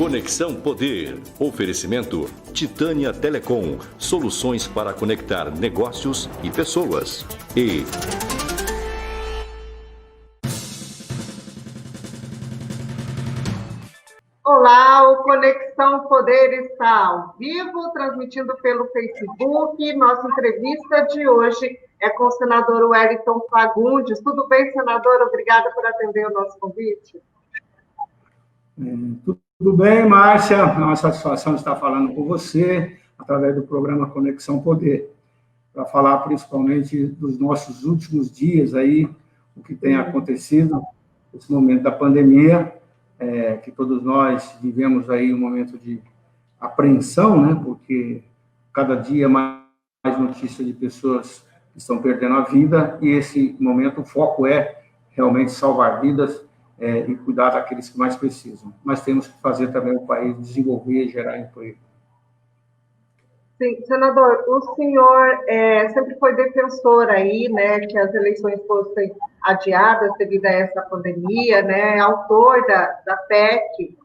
Conexão Poder. Oferecimento Titânia Telecom. Soluções para conectar negócios e pessoas. E olá, o Conexão Poder está ao vivo, transmitindo pelo Facebook. Nossa entrevista de hoje é com o senador Wellington Fagundes. Tudo bem, senador? Obrigada por atender o nosso convite. Tudo bem, Márcia? É uma satisfação estar falando com você através do programa Conexão Poder, para falar principalmente dos nossos últimos dias aí, o que tem acontecido nesse momento da pandemia, que todos nós vivemos aí um momento de apreensão, né? Porque cada dia mais notícias de pessoas que estão perdendo a vida, e esse momento o foco é realmente salvar vidas e cuidar daqueles que mais precisam. Mas temos que fazer também o país desenvolver e gerar emprego. Sim, senador, o senhor sempre foi defensor aí, né, que as eleições fossem adiadas devido a essa pandemia, né, autor da PEC,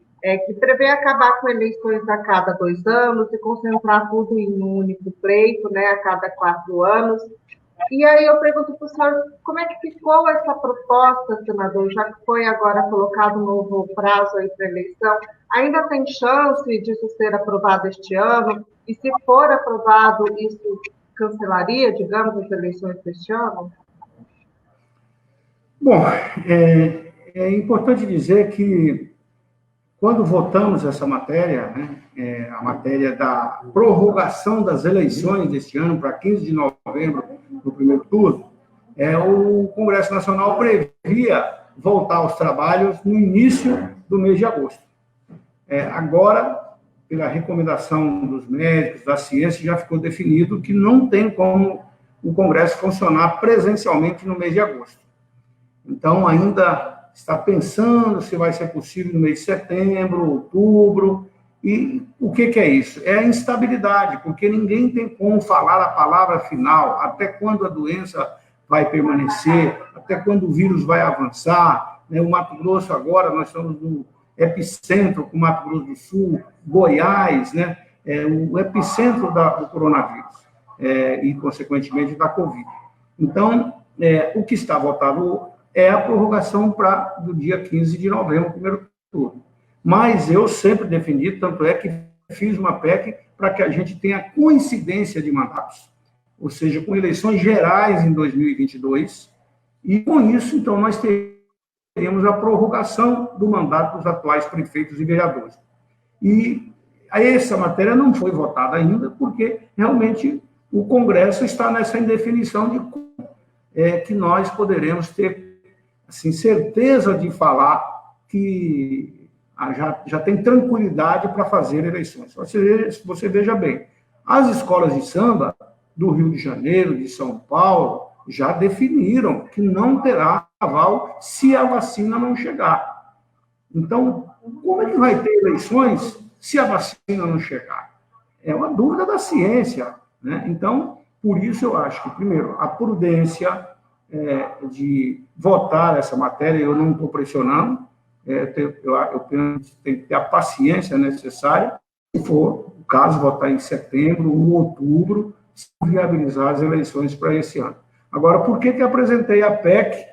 que prevê acabar com eleições a cada 2 anos e concentrar tudo em um único pleito, né, a cada 4 anos. E aí eu pergunto para o senhor, como é que ficou essa proposta, senador, já que foi agora colocado um novo prazo aí para a eleição? Ainda tem chance disso ser aprovado este ano? E se for aprovado, isso cancelaria, digamos, as eleições deste ano? Bom, é importante dizer que quando votamos essa matéria, né, a matéria da prorrogação das eleições deste ano para 15 de novembro, no primeiro turno, o Congresso Nacional previa voltar aos trabalhos no início do mês de agosto. Agora, pela recomendação dos médicos, da ciência, já ficou definido que não tem como o Congresso funcionar presencialmente no mês de agosto. Então, ainda está pensando se vai ser possível no mês de setembro, outubro. E o que é isso? É a instabilidade, porque ninguém tem como falar a palavra final, até quando a doença vai permanecer, até quando o vírus vai avançar. O Mato Grosso agora, nós estamos no epicentro com o Mato Grosso do Sul, Goiás, né? O epicentro do coronavírus e, consequentemente, da Covid. Então, o que está votado é a prorrogação do dia 15 de novembro, primeiro turno. Mas eu sempre defendi, tanto é que fiz uma PEC para que a gente tenha coincidência de mandatos, ou seja, com eleições gerais em 2022, e com isso, então, nós teríamos a prorrogação do mandato dos atuais prefeitos e vereadores. E essa matéria não foi votada ainda, porque realmente o Congresso está nessa indefinição de como que nós poderemos ter assim, certeza de falar que já tem tranquilidade para fazer eleições. Você veja bem, as escolas de samba do Rio de Janeiro, de São Paulo, já definiram que não terá aval se a vacina não chegar. Então, como é que vai ter eleições se a vacina não chegar? É uma dúvida da ciência, né? Então, por isso eu acho que, primeiro, a prudência de votar essa matéria, eu não estou pressionando, eu penso que tem que ter a paciência necessária, se for o caso, votar em setembro ou outubro, se viabilizar as eleições para esse ano. Agora, por que apresentei a PEC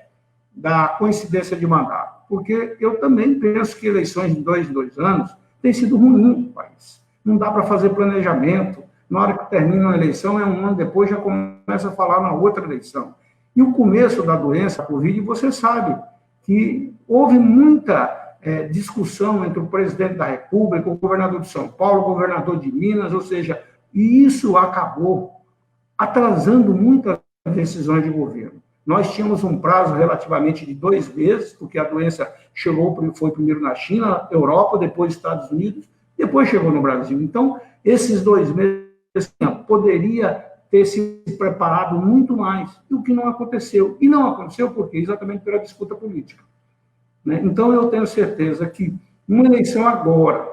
da coincidência de mandato? Porque eu também penso que eleições de 2 em 2 anos tem sido ruim no país. Não dá para fazer planejamento. Na hora que termina uma eleição, um ano depois já começa a falar na outra eleição. E o começo da doença, a Covid, você sabe que houve muita discussão entre o presidente da República, o governador de São Paulo, o governador de Minas, ou seja, e isso acabou atrasando muitas decisões de governo. Nós tínhamos um prazo relativamente de 2 meses, porque a doença foi primeiro na China, Europa, depois Estados Unidos, depois chegou no Brasil. Então, esses 2 meses poderia ter se preparado muito mais, e o que não aconteceu. E não aconteceu por quê? Exatamente pela disputa política. Então, eu tenho certeza que uma eleição agora,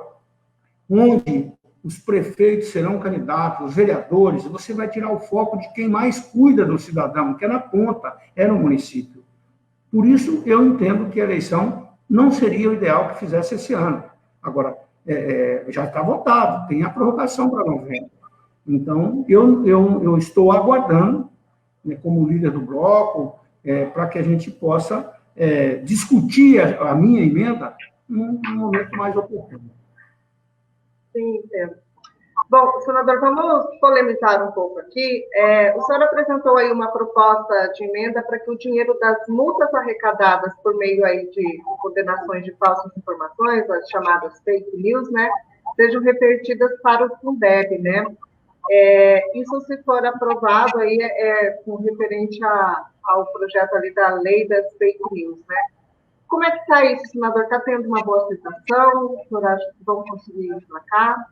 onde os prefeitos serão candidatos, os vereadores, você vai tirar o foco de quem mais cuida do cidadão, que é na ponta, é no município. Por isso, eu entendo que a eleição não seria o ideal que fizesse esse ano. Agora, já está votado, tem a prorrogação para novembro. Então, eu estou aguardando, né, como líder do bloco, para que a gente possa discutir a minha emenda num momento mais oportuno. Sim, entendo. Bom, senador, vamos polemizar um pouco aqui. O senhor apresentou aí uma proposta de emenda para que o dinheiro das multas arrecadadas por meio aí de condenações de falsas informações, as chamadas fake news, né, sejam revertidas para o Fundeb, né? Isso, se for aprovado, aí com referente ao projeto ali da lei das fake news, né? Como é que está isso, senador? Está tendo uma boa aceitação? O senhor acha que vão conseguir emplacar?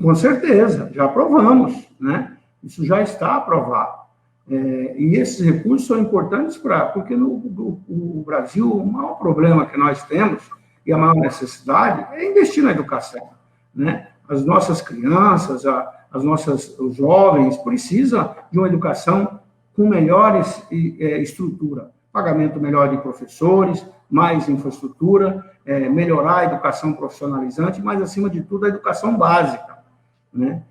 Com certeza, já aprovamos, né? Isso já está aprovado. E esses recursos são importantes porque no Brasil, o maior problema que nós temos e a maior necessidade é investir na educação, né? As nossas crianças, os jovens precisam de uma educação com melhores estrutura, pagamento melhor de professores, mais infraestrutura, melhorar a educação profissionalizante, mas, acima de tudo, a educação básica, né?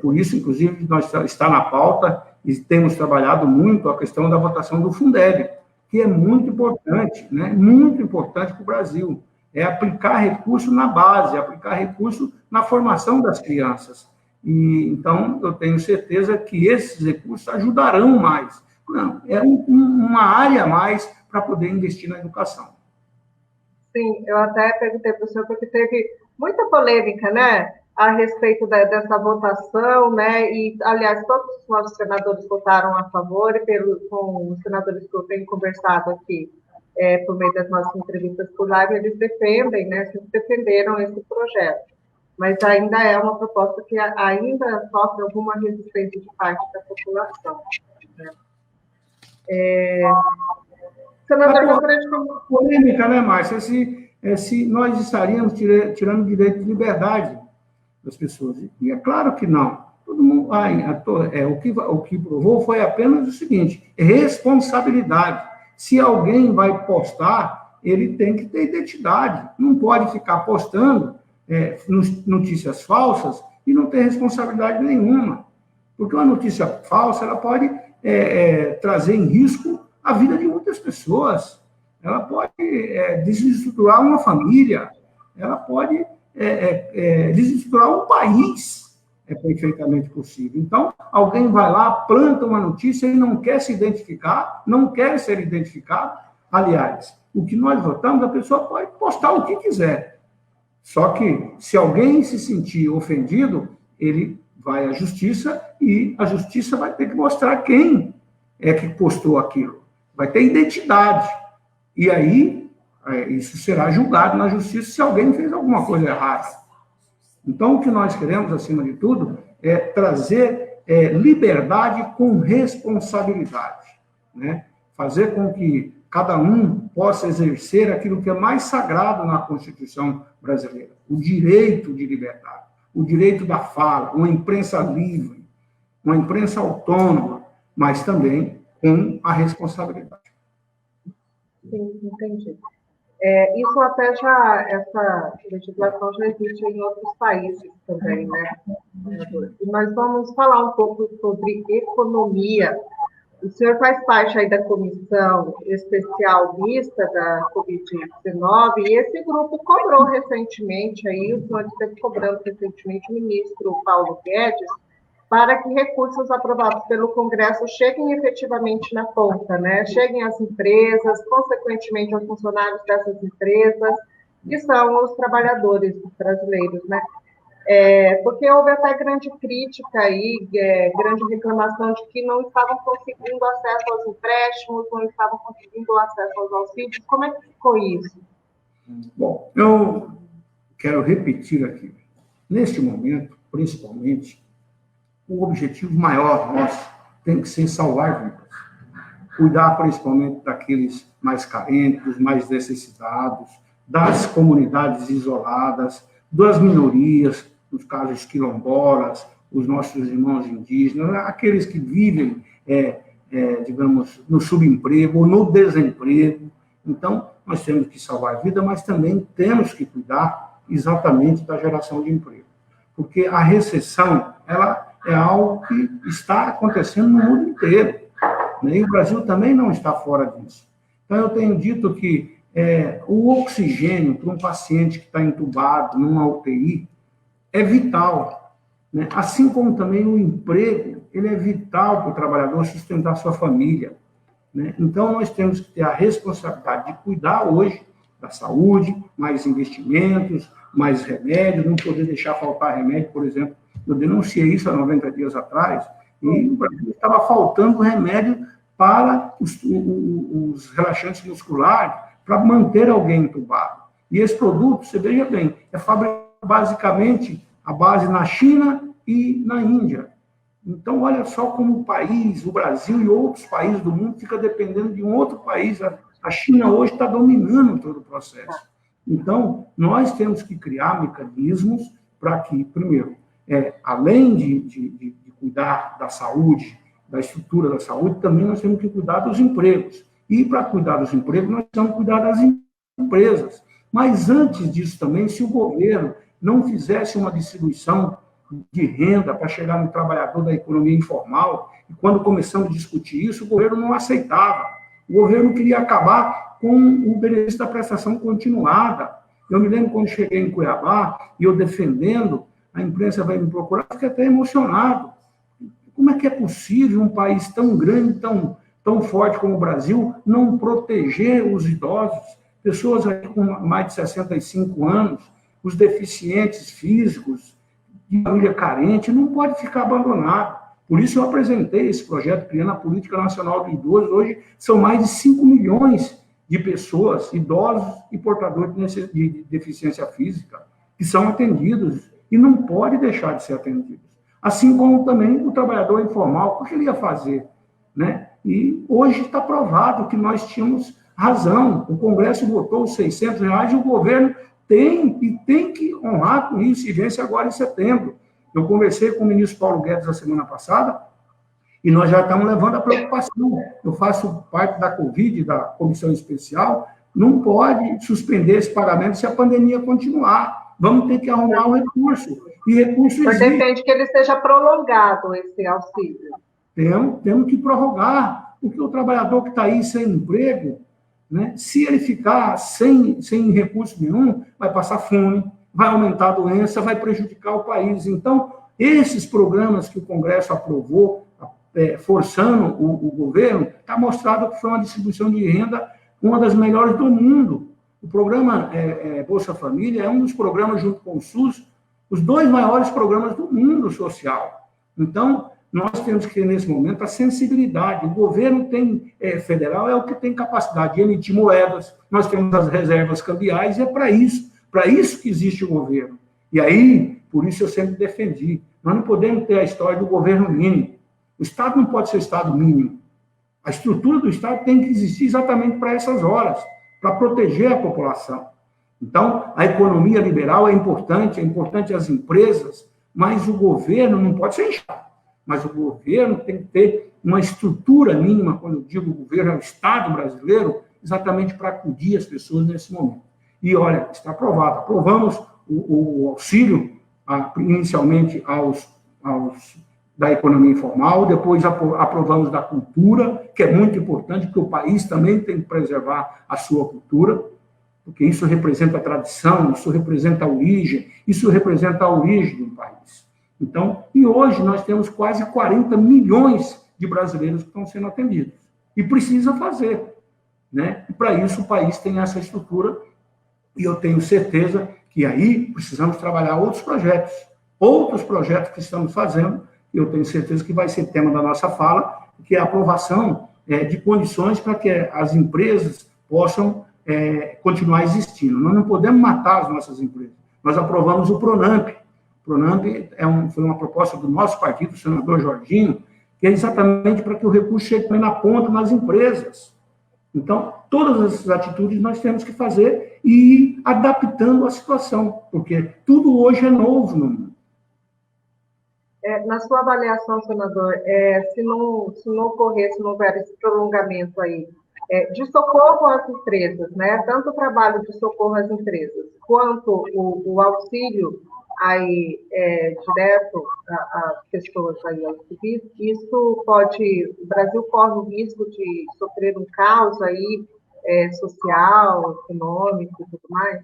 Por isso, inclusive, está na pauta e temos trabalhado muito a questão da votação do Fundeb, que é muito importante, né? Muito importante para o Brasil. Aplicar recurso na base, aplicar recurso na formação das crianças. Então, eu tenho certeza que esses recursos ajudarão mais. Não, uma área a mais para poder investir na educação. Sim, eu até perguntei para o senhor, porque teve muita polêmica, né, a respeito dessa votação, né, e, aliás, todos os nossos senadores votaram a favor, e com os senadores que eu tenho conversado aqui, por meio das nossas entrevistas por live, eles defendem, né, sempre defenderam esse projeto, mas ainda é uma proposta que ainda sofre alguma resistência de parte da população, né? Senador, gostaria de falar. Polêmica, né, Márcia? Se nós estaríamos tirando o direito de liberdade das pessoas. E é claro que não. Todo mundo, o que provou foi apenas o seguinte: responsabilidade. Se alguém vai postar, ele tem que ter identidade. Não pode ficar postando notícias falsas e não ter responsabilidade nenhuma. Porque uma notícia falsa, ela pode trazer em risco a vida de muitas pessoas. Ela pode desestruturar uma família, ela pode desestruturar um país. É perfeitamente possível. Então, alguém vai lá, planta uma notícia e não quer se identificar, não quer ser identificado. Aliás, o que nós votamos, a pessoa pode postar o que quiser. Só que, se alguém se sentir ofendido, ele vai à justiça e a justiça vai ter que mostrar quem é que postou aquilo. Vai ter identidade. E aí, isso será julgado na justiça se alguém fez alguma coisa errada. Então, o que nós queremos, acima de tudo, é trazer liberdade com responsabilidade, né? Fazer com que cada um possa exercer aquilo que é mais sagrado na Constituição brasileira, o direito de liberdade, o direito da fala, uma imprensa livre, uma imprensa autônoma, mas também com a responsabilidade. Sim, entendi. Isso até essa legislação já existe em outros países também, né? E nós vamos falar um pouco sobre economia. O senhor faz parte aí da comissão especial mista da Covid-19 e esse grupo cobrou recentemente, aí, o senhor esteve cobrando recentemente o ministro Paulo Guedes para que recursos aprovados pelo Congresso cheguem efetivamente na ponta, né? Cheguem às empresas, consequentemente aos funcionários dessas empresas, que são os trabalhadores brasileiros, né? Porque houve até grande crítica aí, grande reclamação de que não estavam conseguindo acesso aos empréstimos, não estavam conseguindo acesso aos auxílios. Como é que ficou isso? Bom, eu quero repetir aqui. Neste momento, principalmente, o objetivo maior nosso tem que ser salvar vidas. Cuidar principalmente daqueles mais carentes, mais necessitados, das comunidades isoladas, das minorias, nos casos quilombolas, os nossos irmãos indígenas, aqueles que vivem, digamos, no subemprego ou no desemprego. Então, nós temos que salvar a vida, mas também temos que cuidar exatamente da geração de emprego. Porque a recessão, ela é algo que está acontecendo no mundo inteiro, né? E o Brasil também não está fora disso. Então, eu tenho dito que o oxigênio para um paciente que está entubado numa UTI é vital, né? Assim como também o emprego, ele é vital para o trabalhador sustentar sua família, né? Então, nós temos que ter a responsabilidade de cuidar hoje da saúde, mais investimentos, mais remédios, não poder deixar faltar remédio, por exemplo. Eu denunciei isso há 90 dias atrás, e o Brasil estava faltando remédio para os relaxantes musculares, para manter alguém entubado. E esse produto, você veja bem, é fabricado basicamente a base na China e na Índia. Então, olha só como o país, o Brasil e outros países do mundo ficam dependendo de um outro país. A China hoje está dominando todo o processo. Então, nós temos que criar mecanismos para que, primeiro, além de cuidar da saúde, da estrutura da saúde, também nós temos que cuidar dos empregos. E, para cuidar dos empregos, nós temos que cuidar das empresas. Mas, antes disso também, se o governo não fizesse uma distribuição de renda para chegar no trabalhador da economia informal, e quando começamos a discutir isso, o governo não aceitava. O governo queria acabar com o benefício da prestação continuada. Eu me lembro quando cheguei em Cuiabá, e eu defendendo, a imprensa vai me procurar, fiquei até emocionado. Como é que é possível um país tão grande, tão forte como o Brasil, não proteger os idosos, pessoas aí com mais de 65 anos, os deficientes físicos, de família carente, não pode ficar abandonado. Por isso eu apresentei esse projeto, criando a Política Nacional do Idoso. Hoje são mais de 5 milhões de pessoas, idosos e portadores de deficiência física, que são atendidos e não pode deixar de ser atendidos. Assim como também o trabalhador informal, o que ele ia fazer, né? E hoje está provado que nós tínhamos razão. O Congresso votou os R$600 e o governo tem que honrar com isso, e vence agora em setembro. Eu conversei com o ministro Paulo Guedes a semana passada, e nós já estamos levando a preocupação. Eu faço parte da Covid, da comissão especial, não pode suspender esse pagamento se a pandemia continuar. Vamos ter que arrumar um recurso. E recurso existe. Você defende que ele seja prolongado, esse auxílio? Temos que prorrogar, porque o trabalhador que está aí sem emprego, né, se ele ficar sem recurso nenhum, vai passar fome, vai aumentar a doença, vai prejudicar o país. Então, esses programas que o Congresso aprovou, forçando o governo, está mostrado que foi uma distribuição de renda uma das melhores do mundo. O programa Bolsa Família é um dos programas, junto com o SUS, os 2 maiores programas do mundo social. Então, nós temos que ter, nesse momento, a sensibilidade. O governo federal é o que tem capacidade de emitir moedas, nós temos as reservas cambiais, e é para isso que existe o governo. E aí, por isso eu sempre defendi, nós não podemos ter a história do governo mínimo. O Estado não pode ser Estado mínimo. A estrutura do Estado tem que existir exatamente para essas horas, para proteger a população. Então, a economia liberal é importante as empresas, mas o governo não pode ser inchado. Mas o governo tem que ter uma estrutura mínima, quando eu digo governo, é o Estado brasileiro, exatamente para acudir as pessoas nesse momento. E, olha, está aprovado. Aprovamos o auxílio, inicialmente, aos da economia informal, depois aprovamos da cultura, que é muito importante, porque o país também tem que preservar a sua cultura, porque isso representa a tradição, isso representa a origem, isso representa a origem do país. Então, e hoje nós temos quase 40 milhões de brasileiros que estão sendo atendidos. E precisa fazer, né? E para isso o país tem essa estrutura, e eu tenho certeza que aí precisamos trabalhar outros projetos que estamos fazendo, e eu tenho certeza que vai ser tema da nossa fala, que é a aprovação de condições para que as empresas possam continuar existindo. Nós não podemos matar as nossas empresas. Nós aprovamos o PRONAMP. O PRONAMP foi uma proposta do nosso partido, do senador Jorginho, que é exatamente para que o recurso chegue na ponta nas empresas. Então, todas essas atitudes nós temos que fazer e ir adaptando a situação, porque tudo hoje é novo no mundo. Na sua avaliação, senador, se não houver esse prolongamento aí, de socorro às empresas, né? Tanto o trabalho de socorro às empresas, quanto o auxílio aí, direto às pessoas aí aos civis, o Brasil corre o risco de sofrer um caos aí, social, econômico e tudo mais?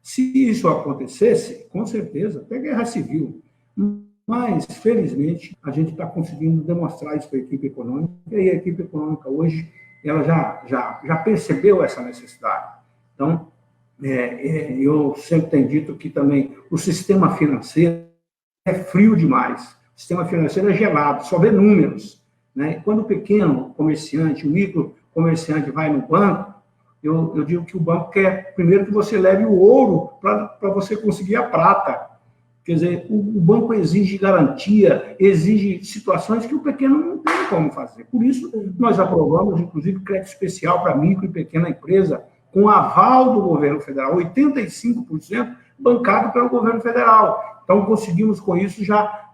Se isso acontecesse, com certeza, até guerra civil. Mas, felizmente, a gente está conseguindo demonstrar isso para a equipe econômica, e a equipe econômica hoje ela já percebeu essa necessidade. Então, eu sempre tenho dito que também o sistema financeiro é frio demais, o sistema financeiro é gelado, só vê números, né? Quando o pequeno comerciante, o micro comerciante vai no banco, eu digo que o banco quer, primeiro, que você leve o ouro para você conseguir a prata. Quer dizer, o banco exige garantia, exige situações que o pequeno não tem como fazer. Por isso, nós aprovamos, inclusive, crédito especial para micro e pequena empresa, com aval do governo federal, 85% bancado pelo governo federal. Então, conseguimos, com isso, já,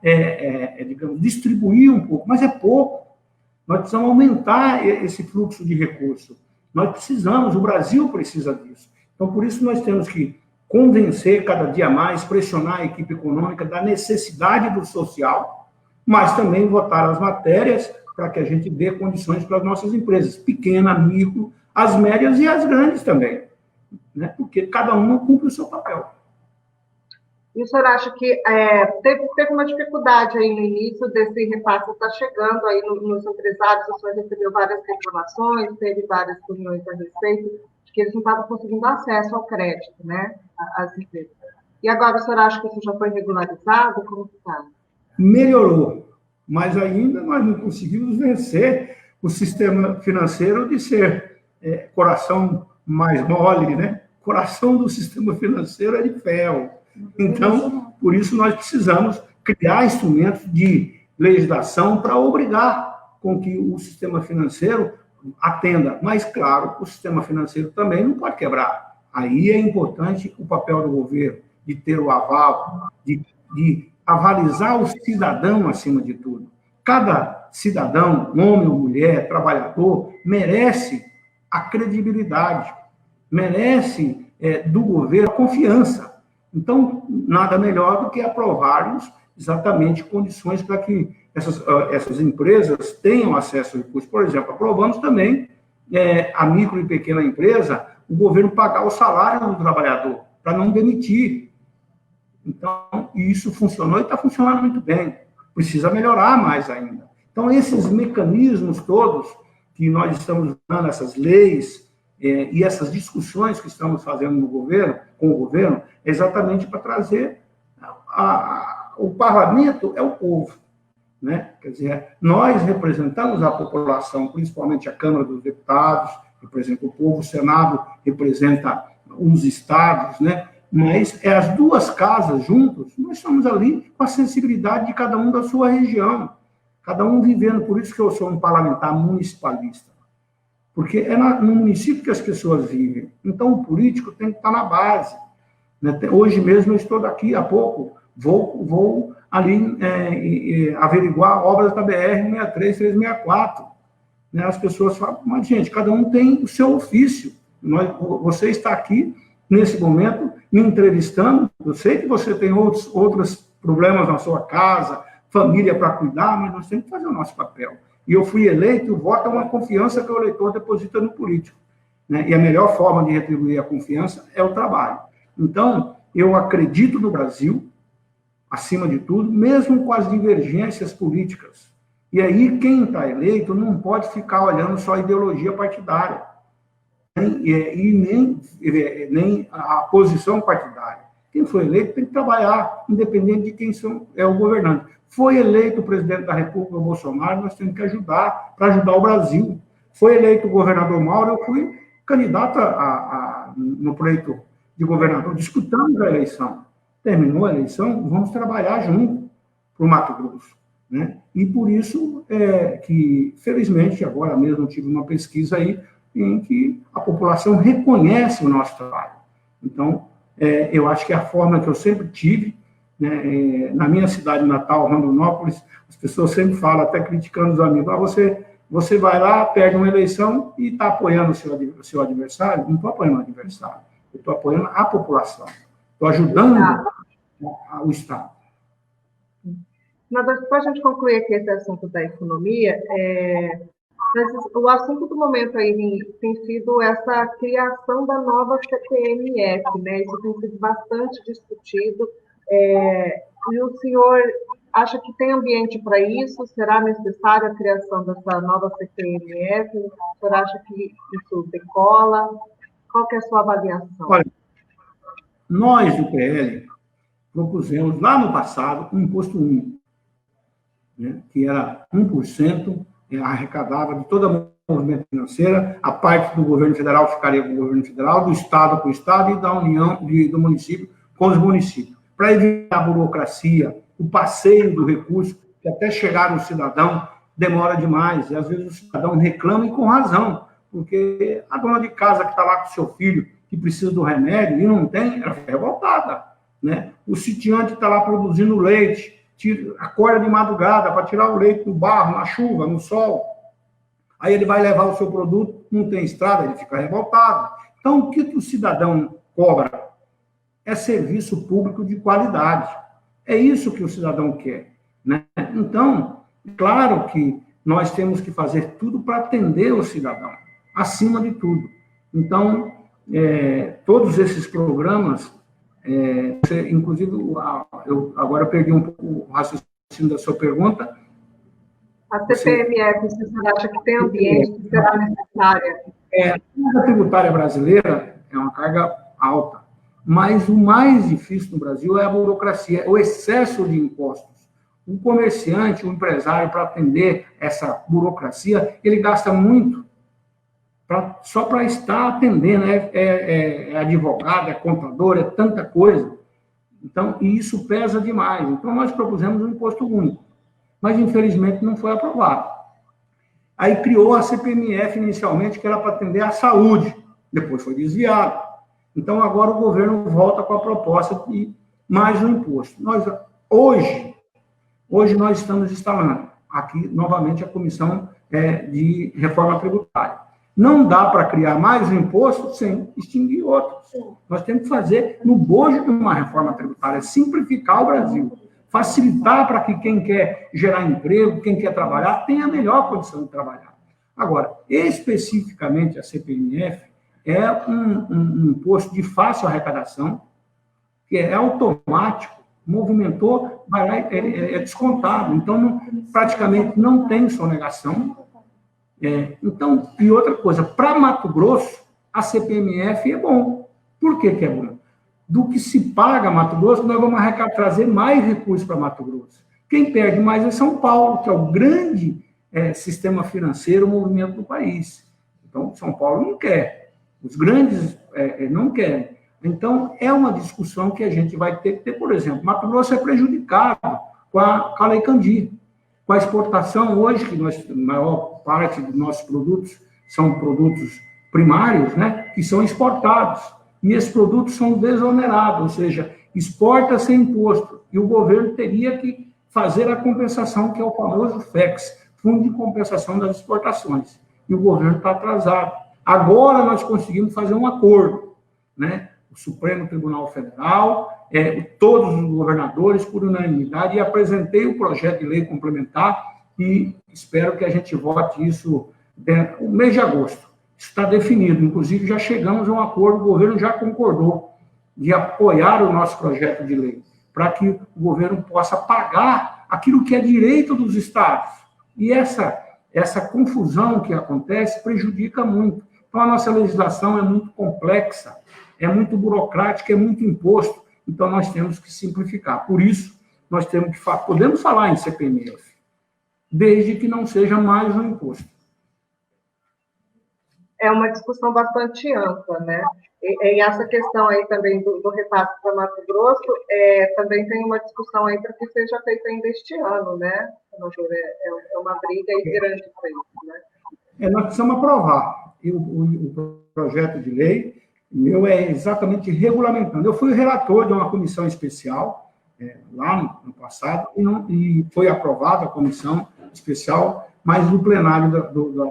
digamos, distribuir um pouco, mas é pouco. Nós precisamos aumentar esse fluxo de recurso. Nós precisamos, o Brasil precisa disso. Então, por isso, nós temos que convencer cada dia mais, pressionar a equipe econômica da necessidade do social, mas também votar as matérias para que a gente dê condições para as nossas empresas, pequena, micro, as médias e as grandes também, né? Porque cada uma cumpre o seu papel. E o senhor acha que teve uma dificuldade aí no início desse repasse que está chegando aí nos empresários? O senhor recebeu várias reclamações, teve várias reuniões a respeito, de que eles não estavam conseguindo acesso ao crédito, né, às empresas. E agora o senhor acha que isso já foi regularizado? Como está? Melhorou, mas ainda nós não conseguimos vencer o sistema financeiro de ser coração mais mole, né? O coração do sistema financeiro é de ferro. Então, por isso nós precisamos criar instrumentos de legislação para obrigar com que o sistema financeiro atenda. Mas, claro, o sistema financeiro também não pode quebrar. Aí é importante o papel do governo, de ter o aval, de avalizar o cidadão acima de tudo. Cada cidadão, homem ou mulher, trabalhador, merece a credibilidade, merece do governo a confiança. Então, nada melhor do que aprovarmos exatamente condições para que essas empresas tenham acesso a recursos. Por exemplo, aprovamos também a micro e pequena empresa, o governo pagar o salário do trabalhador, para não demitir. Então, isso funcionou e está funcionando muito bem. Precisa melhorar mais ainda. Então, esses mecanismos todos que nós estamos dando, essas leis e essas discussões que estamos fazendo no governo, com o governo, é exatamente para trazer o parlamento é o povo, né? Quer dizer, nós representamos a população, principalmente a Câmara dos Deputados, representa o povo, o Senado representa os estados, né? Mas as duas casas juntos, nós estamos ali com a sensibilidade de cada um da sua região, cada um vivendo, por isso que eu sou um parlamentar municipalista, porque é no município que as pessoas vivem. Então, o político tem que estar na base. Né? Hoje mesmo eu estou daqui a pouco, vou ali averiguar obras da BR-63, 364. Né? As pessoas falam, mas, gente, cada um tem o seu ofício. Você está aqui, nesse momento, me entrevistando. Eu sei que você tem outros problemas na sua casa, família para cuidar, mas nós temos que fazer o nosso papel. E eu fui eleito, o voto é uma confiança que o eleitor deposita no político. Né? E a melhor forma de retribuir a confiança é o trabalho. Então, eu acredito no Brasil, acima de tudo, mesmo com as divergências políticas. E aí, quem está eleito não pode ficar olhando só a ideologia partidária, nem a posição partidária. Quem foi eleito tem que trabalhar, independente de quem é o governante. Foi eleito o presidente da República, Bolsonaro, nós temos que ajudar, para ajudar o Brasil. Foi eleito o governador Mauro, eu fui candidato no pleito de governador, disputamos a eleição. Terminou a eleição, vamos trabalhar junto para o Mato Grosso. Né? E por isso que, felizmente, agora mesmo tive uma pesquisa aí em que a população reconhece o nosso trabalho. Então, eu acho que a forma que eu sempre tive, né, na minha cidade natal, Rondonópolis, as pessoas sempre falam, até criticando os amigos, você Você vai lá, perde uma eleição e está apoiando o seu adversário? Não estou apoiando o adversário, eu estou apoiando a população, estou ajudando o Estado. Mas para a gente concluir aqui esse assunto da economia, o assunto do momento aí tem sido essa criação da nova CPMF, né? Isso tem sido bastante discutido. E o senhor acha que tem ambiente para isso? Será necessária a criação dessa nova CPMF? O senhor acha que isso decola? Qual que é a sua avaliação? Olha, nós do PL propusemos lá no passado um imposto único, né, que era 1%, arrecadava de toda a movimento financeira, a parte do governo federal ficaria com o governo federal, do Estado com o Estado e da União, do município com os municípios, para evitar a burocracia, o passeio do recurso, que até chegar no cidadão demora demais, e às vezes o cidadão reclama e com razão, porque a dona de casa que está lá com o seu filho, que precisa do remédio e não tem, ela fica revoltada, né? O sitiante está lá produzindo leite, acorda de madrugada para tirar o leite no barro, na chuva, no sol. Aí ele vai levar o seu produto, não tem estrada, ele fica revoltado. Então, o que o cidadão cobra? É serviço público de qualidade. É isso que o cidadão quer, né? Então, claro que nós temos que fazer tudo para atender o cidadão, acima de tudo. Então, todos esses programas, inclusive, agora eu perdi um pouco o raciocínio da sua pergunta. A CPMF, você acha que tem ambiente que será necessária? A carga tributária brasileira é uma carga alta, mas o mais difícil no Brasil é a burocracia, o excesso de impostos. O comerciante, o empresário, para atender essa burocracia, ele gasta muito só para estar atendendo, é advogado, é contador, é tanta coisa. Então, e isso pesa demais. Então, nós propusemos um imposto único, mas, infelizmente, não foi aprovado. Aí criou a CPMF inicialmente, que era para atender a saúde, depois foi desviado. Então, agora o governo volta com a proposta de mais um imposto. Hoje nós estamos instalando aqui, novamente, a Comissão de Reforma Tributária. Não dá para criar mais um imposto sem extinguir outros. Nós temos que fazer no bojo de uma reforma tributária, simplificar o Brasil, facilitar para que quem quer gerar emprego, quem quer trabalhar, tenha a melhor condição de trabalhar. Agora, especificamente a CPMF é um imposto de fácil arrecadação, que é automático, movimentou, vai lá, é descontado. Então, praticamente não tem sonegação. Então, e outra coisa, para Mato Grosso, a CPMF é bom. Por que é bom? Do que se paga Mato Grosso, nós vamos trazer mais recursos para Mato Grosso. Quem perde mais é São Paulo, que é o grande sistema financeiro, movimento do país. Então, São Paulo não quer. Os grandes não querem. Então, é uma discussão que a gente vai ter que ter. Por exemplo, Mato Grosso é prejudicado com a Lei Candir. Com a exportação, hoje, que a maior parte dos nossos produtos são produtos primários, né, que são exportados. E esses produtos são desonerados, ou seja, exporta sem imposto. E o governo teria que fazer a compensação, que é o famoso FEX, Fundo de Compensação das Exportações. E o governo está atrasado. Agora nós conseguimos fazer um acordo, né? O Supremo Tribunal Federal, todos os governadores, por unanimidade, e apresentei o projeto de lei complementar e espero que a gente vote isso no mês de agosto. Isso está definido, inclusive já chegamos a um acordo, o governo já concordou de apoiar o nosso projeto de lei, para que o governo possa pagar aquilo que é direito dos estados. E essa confusão que acontece prejudica muito. Então, a nossa legislação é muito complexa, é muito burocrática, é muito imposto. Então, nós temos que simplificar. Por isso, nós podemos falar em CPMF, desde que não seja mais um imposto. É uma discussão bastante ampla, né? E essa questão aí também do repasse para Mato Grosso, também tem uma discussão aí para que seja feita ainda este ano, né? É uma briga aí grande para isso, né? Nós precisamos aprovar. E o projeto de lei meu é exatamente regulamentando. Eu fui relator de uma comissão especial lá no passado e foi aprovada a comissão especial mas o plenário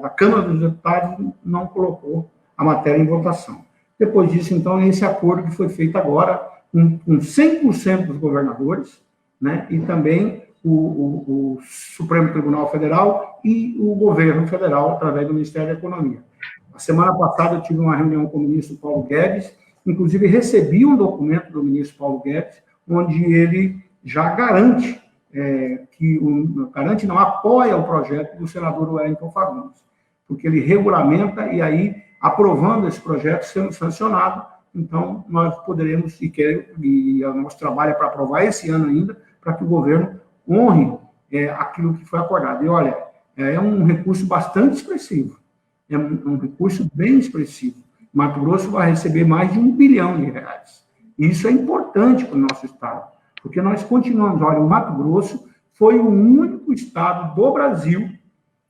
da Câmara dos Deputados não colocou a matéria em votação. Depois disso, então, esse acordo que foi feito agora com 100% dos governadores, né, e também o Supremo Tribunal Federal e o governo federal, através do Ministério da Economia. A semana passada eu tive uma reunião com o ministro Paulo Guedes, inclusive recebi um documento do ministro Paulo Guedes, onde ele já garante, apoia o projeto do senador Wellington Fagundes, porque ele regulamenta e aí, aprovando esse projeto, sendo sancionado, então nós poderemos, e o nosso trabalho é para aprovar esse ano ainda, para que o governo honre aquilo que foi acordado. E olha, é um recurso bastante expressivo, é um recurso bem expressivo. Mato Grosso vai receber mais de R$1 bilhão. E isso é importante para o nosso estado, porque nós continuamos, olha, o Mato Grosso foi o único estado do Brasil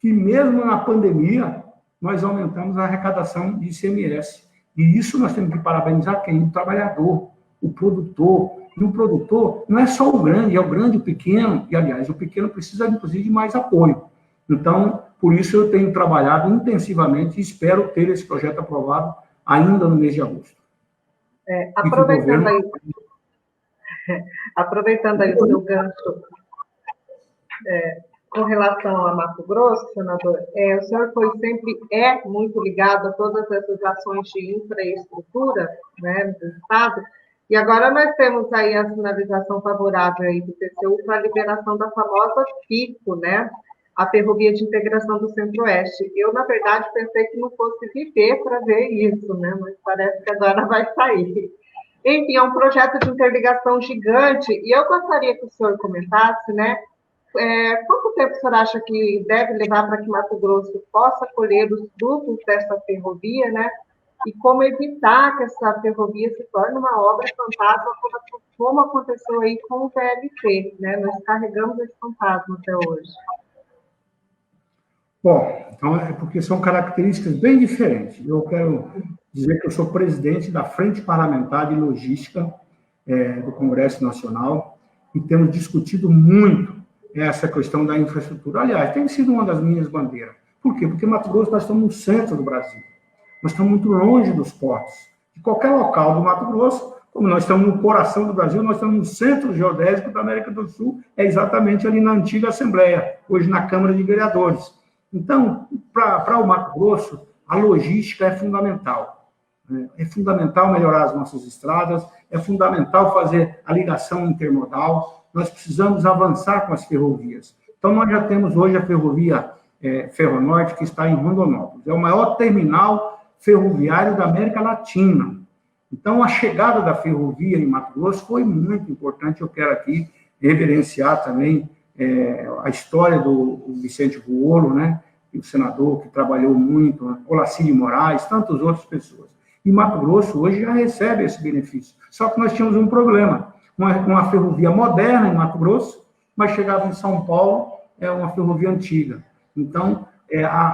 que, mesmo na pandemia, nós aumentamos a arrecadação de ICMS. E isso nós temos que parabenizar quem? O trabalhador, o produtor. E o produtor não é só o grande, é o grande, o pequeno, e, aliás, o pequeno precisa, inclusive, de mais apoio. Então, por isso eu tenho trabalhado intensivamente e espero ter esse projeto aprovado ainda no mês de agosto. Aproveitando aí o seu gancho com relação a Mato Grosso, senador, o senhor sempre muito ligado a todas essas ações de infraestrutura, né, do Estado, e agora nós temos aí a sinalização favorável aí do TCU para a liberação da famosa FICO, né, a Ferrovia de Integração do Centro-Oeste. Eu, na verdade, pensei que não fosse viver para ver isso, né, mas parece que agora vai sair. Enfim, é um projeto de interligação gigante, e eu gostaria que o senhor comentasse, né, quanto tempo o senhor acha que deve levar para que Mato Grosso possa colher os frutos dessa ferrovia, né? E como evitar que essa ferrovia se torne uma obra fantasma, como aconteceu aí com o VLT, né? Nós carregamos esse fantasma até hoje. Bom, então é porque são características bem diferentes. Eu quero dizer que eu sou presidente da Frente Parlamentar de Logística do Congresso Nacional e temos discutido muito essa questão da infraestrutura. Aliás, tem sido uma das minhas bandeiras. Por quê? Porque Mato Grosso, nós estamos no centro do Brasil. Nós estamos muito longe dos portos. De qualquer local do Mato Grosso, como nós estamos no coração do Brasil, nós estamos no centro geodésico da América do Sul, é exatamente ali na antiga Assembleia, hoje na Câmara de Vereadores. Então, para o Mato Grosso, a logística é fundamental. É fundamental melhorar as nossas estradas, é fundamental fazer a ligação intermodal, nós precisamos avançar com as ferrovias. Então, nós já temos hoje a ferrovia Ferronorte, que está em Rondonópolis. É o maior terminal ferroviário da América Latina. Então, a chegada da ferrovia em Mato Grosso foi muito importante. Eu quero aqui reverenciar também a história do Vicente Ruolo, né, o senador que trabalhou muito, né, Olacílio Moraes, tantas outras pessoas. E Mato Grosso hoje já recebe esse benefício. Só que nós tínhamos um problema. Uma ferrovia moderna em Mato Grosso, mas chegava em São Paulo, é uma ferrovia antiga. Então,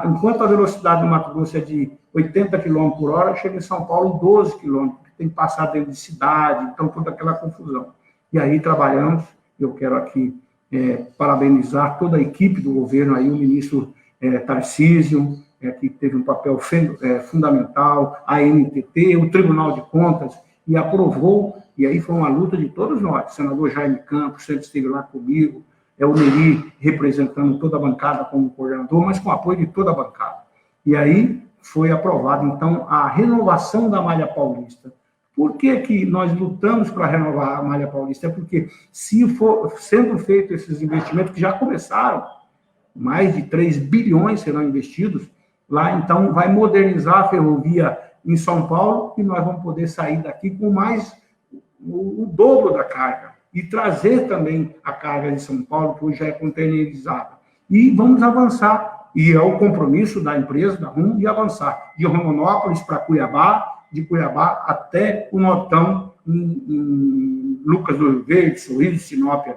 enquanto a velocidade do Mato Grosso é de 80 km por hora, chega em São Paulo em 12 km, porque tem que passar dentro de cidade, então toda aquela confusão. E aí trabalhamos, eu quero aqui parabenizar toda a equipe do governo, aí o ministro Tarcísio, que teve um papel fundamental, a ANTT, o Tribunal de Contas, e aprovou, e aí foi uma luta de todos nós, o senador Jaime Campos sempre esteve lá comigo, o Neri representando toda a bancada como coordenador, mas com apoio de toda a bancada. E aí foi aprovado, então, a renovação da Malha Paulista. Por que nós lutamos para renovar a Malha Paulista? É porque, se for sendo feitos esses investimentos, que já começaram, mais de 3 bilhões serão investidos, lá, então, vai modernizar a ferrovia em São Paulo, e nós vamos poder sair daqui com mais o dobro da carga, e trazer também a carga de São Paulo, que hoje já é containerizada. E vamos avançar, e é o compromisso da empresa, da Rumo, de avançar de Rondonópolis para Cuiabá, de Cuiabá até o Nortão, em Lucas do Rio Verde, Sorriso, Sinop.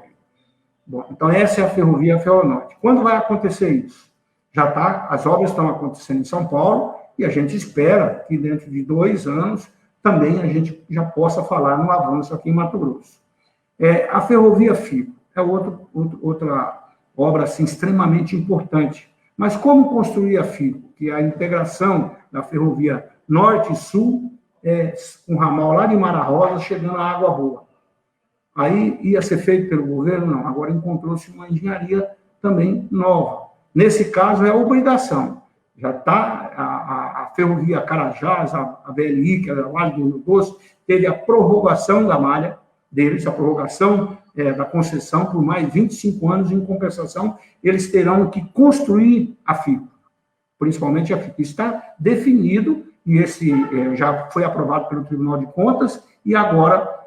Bom, então essa é a ferrovia Ferronorte. Quando vai acontecer isso? As obras estão acontecendo em São Paulo, e a gente espera que dentro de 2 anos também a gente já possa falar no avanço aqui em Mato Grosso. A ferrovia FICO é outra obra assim, extremamente importante, Mas como construir a FICO? Que é a integração da ferrovia norte e sul, com ramal lá de Mara Rosa, chegando à Água Boa. Aí ia ser feito pelo governo? Não. Agora encontrou-se uma engenharia também nova. Nesse caso, é obrigação. Já está a ferrovia Carajás, a VLI, que é a Vale do Rio Doce, teve a prorrogação da malha deles, a prorrogação da concessão por mais 25 anos. Em compensação, eles terão que construir a FICO, principalmente a FICO. Está definido, e esse já foi aprovado pelo Tribunal de Contas, e agora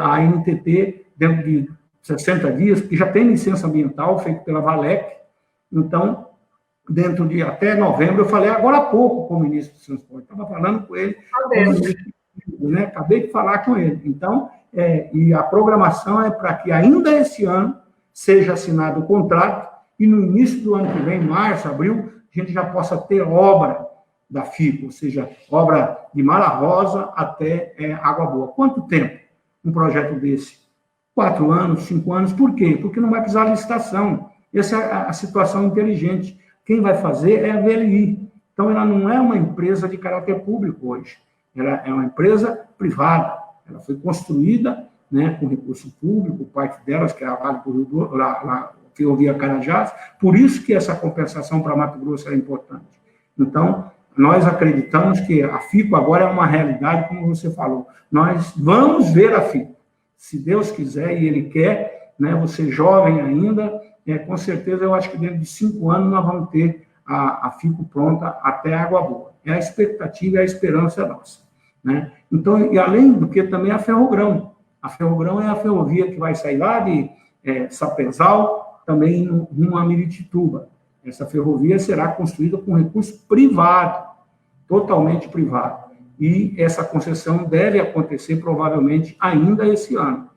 a ANTT, dentro de 60 dias, que já tem licença ambiental feita pela Valec, então, dentro de até novembro, eu falei agora há pouco com o ministro do Transporte, estava falando com ele, acabei de falar com ele. Então, e a programação é para que ainda esse ano seja assinado o contrato e no início do ano que vem, março, abril, a gente já possa ter obra da FICO, ou seja, obra de Mara Rosa até Água Boa. Quanto tempo um projeto desse? 4 anos, 5 anos, por quê? Porque não vai precisar de licitação. Essa é a situação inteligente. Quem vai fazer é a VLI. Então, ela não é uma empresa de caráter público hoje. Ela é uma empresa privada. Ela foi construída, né, com recurso público, parte delas, que é a Vale do Rio Doce, a ferrovia Carajás. Por isso que essa compensação para Mato Grosso é importante. Então, nós acreditamos que a FICO agora é uma realidade, como você falou. Nós vamos ver a FICO. Se Deus quiser e Ele quer, né, você jovem ainda, com certeza eu acho que dentro de 5 anos nós vamos ter a FICO pronta até Água Boa. É a expectativa e a esperança nossa. Né? Então, e além do que também a Ferrogrão. A Ferrogrão é a ferrovia que vai sair lá de Sapezal, também rumo a Miritituba. Essa ferrovia será construída com recurso privado, totalmente privado. E essa concessão deve acontecer, provavelmente, ainda esse ano.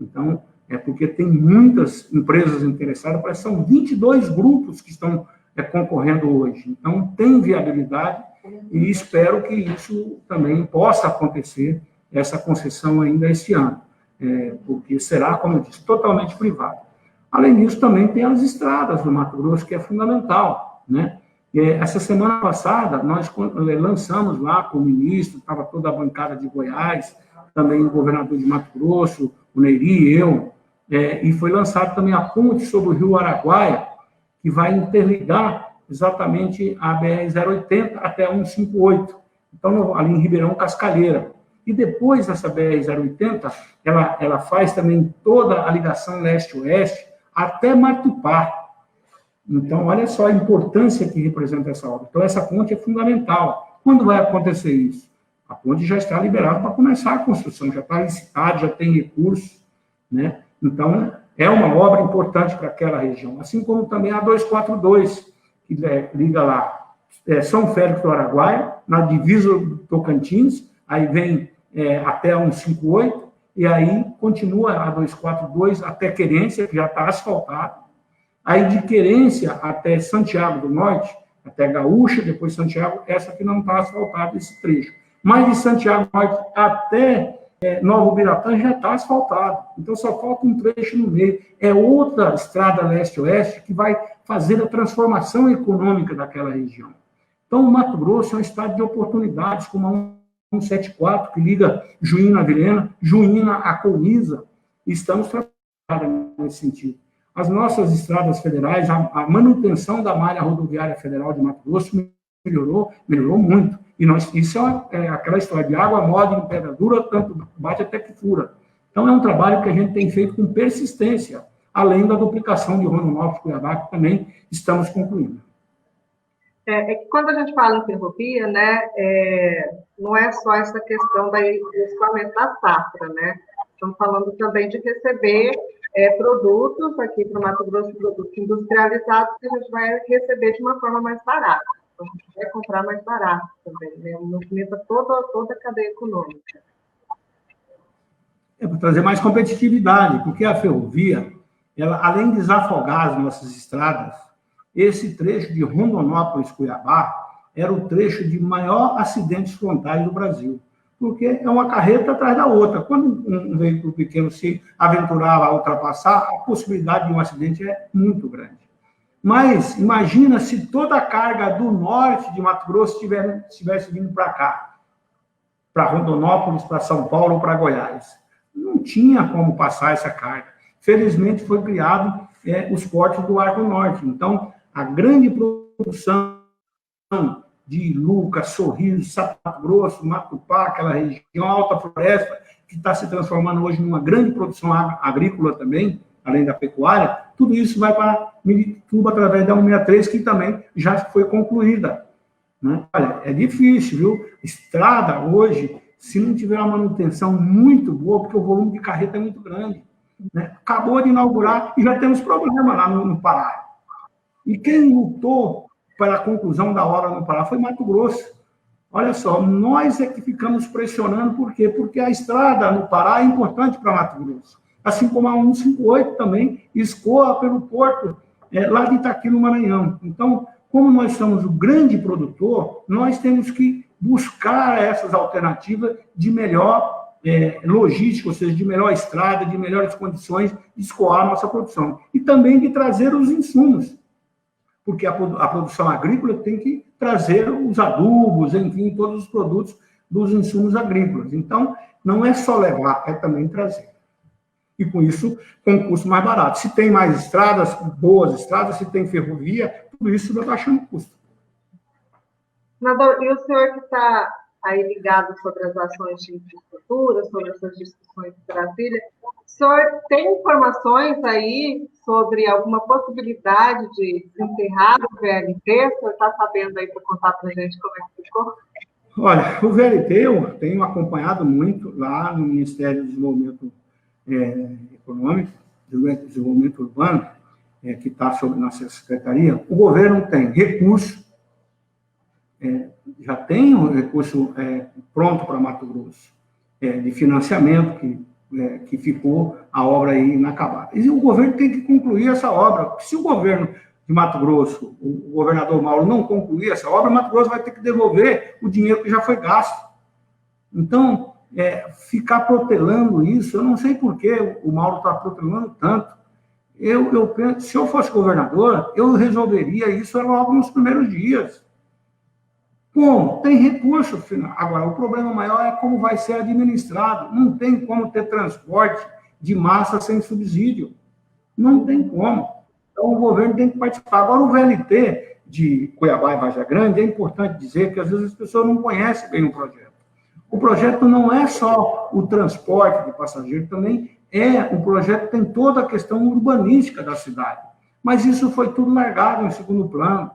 Então, porque tem muitas empresas interessadas, parece que são 22 grupos que estão concorrendo hoje. Então, tem viabilidade e espero que isso também possa acontecer, essa concessão ainda esse ano, porque será, como eu disse, totalmente privado. Além disso, também tem as estradas do Mato Grosso, que é fundamental, né? Essa semana passada, nós lançamos lá com o ministro, estava toda a bancada de Goiás, também o governador de Mato Grosso, o Nery, eu, e foi lançado também a ponte sobre o Rio Araguaia, que vai interligar exatamente a BR-080 até a 158, então ali em Ribeirão Cascalheira. E depois dessa BR-080, ela faz também toda a ligação leste-oeste até Matupá. Então, olha só a importância que representa essa obra. Então, essa ponte é fundamental. Quando vai acontecer isso? A ponte já está liberada para começar a construção, já está licitada, já tem recursos, né? Então, é uma obra importante para aquela região. Assim como também a 242, que liga lá São Félix do Araguaia, na divisa do Tocantins, aí vem até a 158, e aí continua a 242 até Querência, que já está asfaltado. Aí de Querência até Santiago do Norte, até Gaúcha, depois Santiago, essa que não está asfaltada, esse trecho. Mas de Santiago do Norte até Novo Biratã já está asfaltado. Então só falta um trecho no meio. É outra estrada leste-oeste que vai fazer a transformação econômica daquela região. Então o Mato Grosso é um estado de oportunidades, como a 174, que liga Juína a Vilhena, Juína a Colniza, e estamos trabalhando nesse sentido. As nossas estradas federais, a manutenção da malha rodoviária federal de Mato Grosso melhorou muito. E isso é aquela história de água mole em pedra dura, tanto bate até que fura. Então, é um trabalho que a gente tem feito com persistência, além da duplicação de Rondonópolis e Cuiabá, que também estamos concluindo. Que quando a gente fala em ferrovia, né, não é só essa questão do escoamento da safra, né? Estamos falando também de receber produtos aqui para o Mato Grosso, produtos industrializados, que a gente vai receber de uma forma mais barata. Então, a gente vai comprar mais barato também, né? Movimenta toda a cadeia econômica. Para trazer mais competitividade, porque a ferrovia, ela, além de desafogar as nossas estradas, esse trecho de Rondonópolis-Cuiabá era o trecho de maior acidentes frontais do Brasil, porque é uma carreta atrás da outra. Quando um veículo pequeno se aventurava a ultrapassar, a possibilidade de um acidente é muito grande. Mas imagina se toda a carga do norte de Mato Grosso estivesse vindo para cá, para Rondonópolis, para São Paulo ou para Goiás. Não tinha como passar essa carga. Felizmente, foi criado os portos do Arco Norte. Então, a grande produção de Lucas, Sorriso, Mato Grosso, Matupá, aquela região, Alta Floresta, que está se transformando hoje numa grande produção agrícola também, além da pecuária, tudo isso vai para Miritituba através da 163, que também já foi concluída. Né? Olha, é difícil, viu? Estrada, hoje, se não tiver uma manutenção muito boa, porque o volume de carreta é muito grande. Né? Acabou de inaugurar e já temos problema lá no Pará. E quem lutou para a conclusão da obra no Pará foi Mato Grosso. Olha só, nós é que ficamos pressionando, por quê? Porque a estrada no Pará é importante para Mato Grosso. Assim como a 158 também escoa pelo porto lá de Itaqui, no Maranhão. Então, como nós somos o grande produtor, nós temos que buscar essas alternativas de melhor logística, ou seja, de melhor estrada, de melhores condições de escoar a nossa produção. E também de trazer os insumos, porque a produção agrícola tem que trazer os adubos, enfim, todos os produtos dos insumos agrícolas. Então, não é só levar, é também trazer. E, com isso, com um custo mais barato. Se tem mais estradas, boas estradas, se tem ferrovia, tudo isso vai baixando o custo. Senador, e o senhor que está aí ligado sobre as ações de infraestrutura, sobre essas discussões de Brasília, o senhor tem informações aí sobre alguma possibilidade de encerrar o VLT? O senhor está sabendo aí para contar para a gente como é que ficou? Olha, o VLT eu tenho acompanhado muito lá no Ministério do Desenvolvimento Econômico, Desenvolvimento Urbano, que está sob nossa secretaria. O governo tem recurso, já tem um recurso pronto para Mato Grosso, de financiamento, que ficou a obra aí inacabada. E o governo tem que concluir essa obra. Se o governo de Mato Grosso, o governador Mauro, não concluir essa obra, Mato Grosso vai ter que devolver o dinheiro que já foi gasto. Então, ficar protelando isso, eu não sei por que o Mauro está protelando tanto. Eu penso, se eu fosse governador, eu resolveria isso logo nos primeiros dias. Como? Tem recurso, final. Agora, o problema maior é como vai ser administrado. Não tem como ter transporte de massa sem subsídio. Não tem como. Então, o governo tem que participar. Agora, o VLT de Cuiabá e Vargem Grande, é importante dizer que, às vezes, as pessoas não conhecem bem o projeto. O projeto não é só o transporte de passageiro, também o projeto tem toda a questão urbanística da cidade. Mas isso foi tudo largado em segundo plano.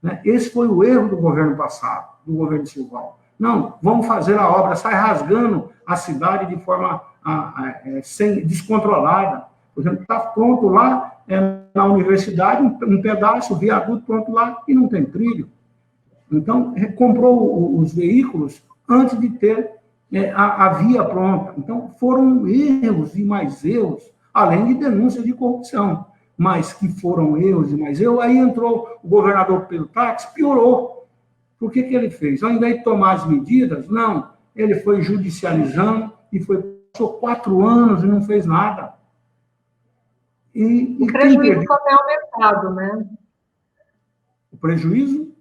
Né? Esse foi o erro do governo passado, do governo Silval. Não, vamos fazer a obra, sai rasgando a cidade de forma descontrolada. Por exemplo, está pronto lá na universidade, um pedaço, viaduto pronto lá, e não tem trilho. Então, comprou os veículos antes de ter a via pronta. Então, foram erros e mais erros, além de denúncias de corrupção, mas que foram erros e mais erros. Aí entrou o governador Pedro Táxi, piorou. Por que ele fez? Ao invés de tomar as medidas, não, ele foi judicializando e passou 4 anos e não fez nada. O prejuízo só tem aumentado, né? O prejuízo?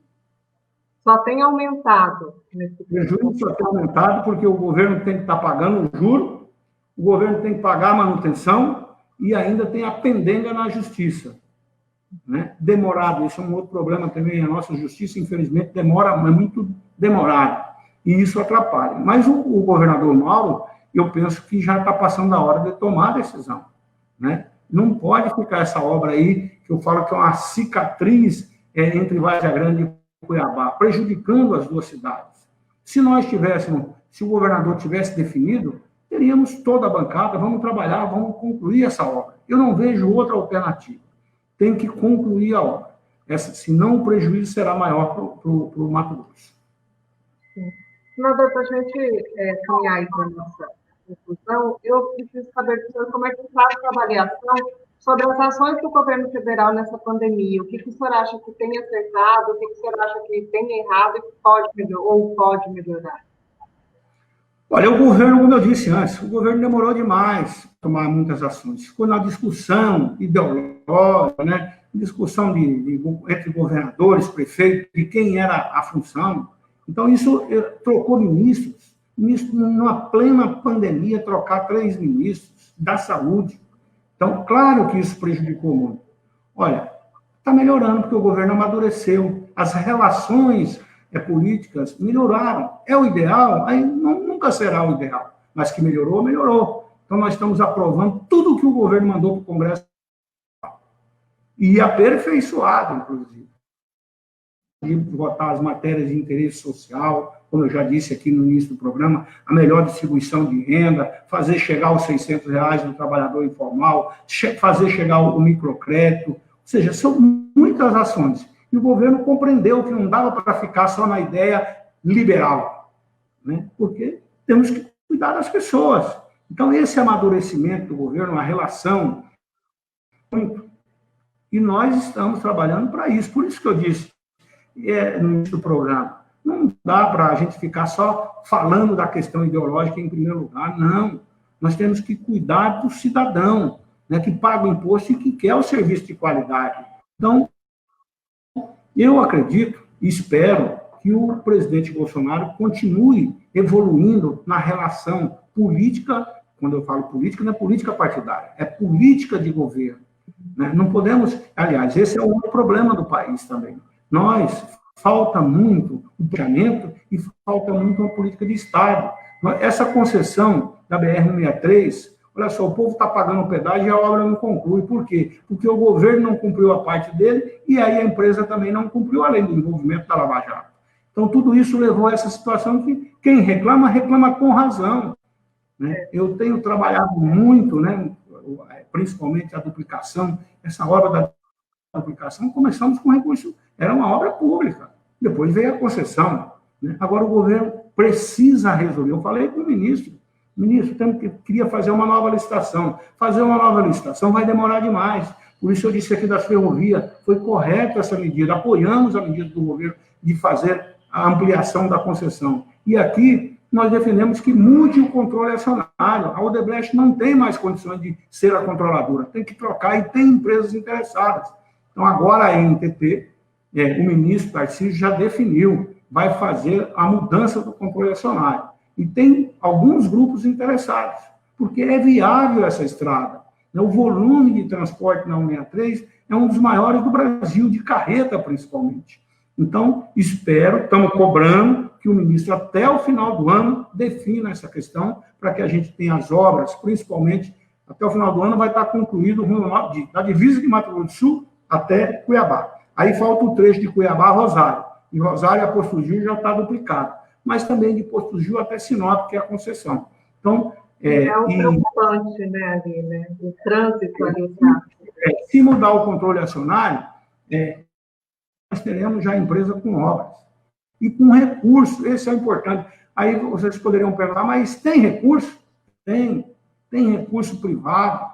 Só tem aumentado. O prejuízo só tem aumentado porque o governo tem que estar pagando o juro, o governo tem que pagar a manutenção e ainda tem a pendenga na justiça. Né? Demorado, isso é um outro problema também. A nossa justiça, infelizmente, é muito demorada. E isso atrapalha. Mas o governador Mauro, eu penso que já está passando a hora de tomar a decisão. Né? Não pode ficar essa obra aí, que eu falo que é uma cicatriz entre Vargem Grande e Cuiabá, prejudicando as duas cidades. Se o governador tivesse definido, teríamos toda a bancada, vamos trabalhar, vamos concluir essa obra. Eu não vejo outra alternativa. Tem que concluir a obra. Senão o prejuízo será maior para o Mato Grosso. Senador, para a gente caminhar aí para a nossa conclusão, eu preciso saber do senhor como é que faz a avaliação sobre as ações do governo federal nessa pandemia. O que o senhor acha que tem acertado, o que o senhor acha que tem errado e que pode melhorar? Olha, o governo, como eu disse antes, o governo demorou demais a tomar muitas ações. Ficou na discussão ideológica, né? discussão entre governadores, prefeitos, de quem era a função. Então, isso trocou ministros. Numa plena pandemia, trocar 3 ministros da saúde. Então, claro que isso prejudicou muito. Olha, está melhorando porque o governo amadureceu. As relações políticas melhoraram. É o ideal? Aí nunca será o ideal. Mas que melhorou, melhorou. Então, nós estamos aprovando tudo o que o governo mandou para o Congresso. E aperfeiçoado, inclusive. De votar as matérias de interesse social, como eu já disse aqui no início do programa, a melhor distribuição de renda, fazer chegar os R$600 do trabalhador informal, fazer chegar o microcrédito, ou seja, são muitas ações. E o governo compreendeu que não dava para ficar só na ideia liberal, né? Porque temos que cuidar das pessoas. Então, esse amadurecimento do governo, a relação, muito. E nós estamos trabalhando para isso. Por isso que eu disse no início do programa, não dá para a gente ficar só falando da questão ideológica em primeiro lugar, não. Nós temos que cuidar do cidadão, né, que paga o imposto e que quer o serviço de qualidade. Então, eu acredito e espero que o presidente Bolsonaro continue evoluindo na relação política, quando eu falo política, não é política partidária, é política de governo. Né? Não podemos, aliás, esse é o outro problema do país também. Falta muito o planejamento e falta muito uma política de Estado. Essa concessão da BR-163, olha só, o povo está pagando o pedágio e a obra não conclui. Por quê? Porque o governo não cumpriu a parte dele e aí a empresa também não cumpriu, além do envolvimento da Lava Jato. Então, tudo isso levou a essa situação que quem reclama, reclama com razão. Né? Eu tenho trabalhado muito, né, principalmente a duplicação, essa obra da duplicação, começamos com recurso, era uma obra pública, depois veio a concessão. Né? Agora o governo precisa resolver. Eu falei com o ministro, queria fazer uma nova licitação. Fazer uma nova licitação vai demorar demais. Por isso eu disse aqui das ferrovias, foi correta essa medida, apoiamos a medida do governo de fazer a ampliação da concessão. E aqui nós defendemos que mude o controle acionário. A Odebrecht não tem mais condições de ser a controladora, tem que trocar e tem empresas interessadas. Então, agora a NTT, o ministro Tarcísio já definiu, vai fazer a mudança do controle acionário. E tem alguns grupos interessados, porque é viável essa estrada. O volume de transporte na 163 é um dos maiores do Brasil, de carreta principalmente. Então, estamos cobrando que o ministro, até o final do ano, defina essa questão, para que a gente tenha as obras, principalmente, até o final do ano vai estar concluído o rumo da divisa de Mato Grosso do Sul até Cuiabá. Aí falta o trecho de Cuiabá a Rosário. Em Rosário, a Posto Gil já está duplicado. Mas também de Posto Gil até Sinop, que é a concessão. Então, preocupante, né, ali, né? O trânsito ali. Se mudar o controle acionário, nós teremos já a empresa com obras. E com recurso, esse é importante. Aí vocês poderiam perguntar, mas tem recurso? Tem recurso privado.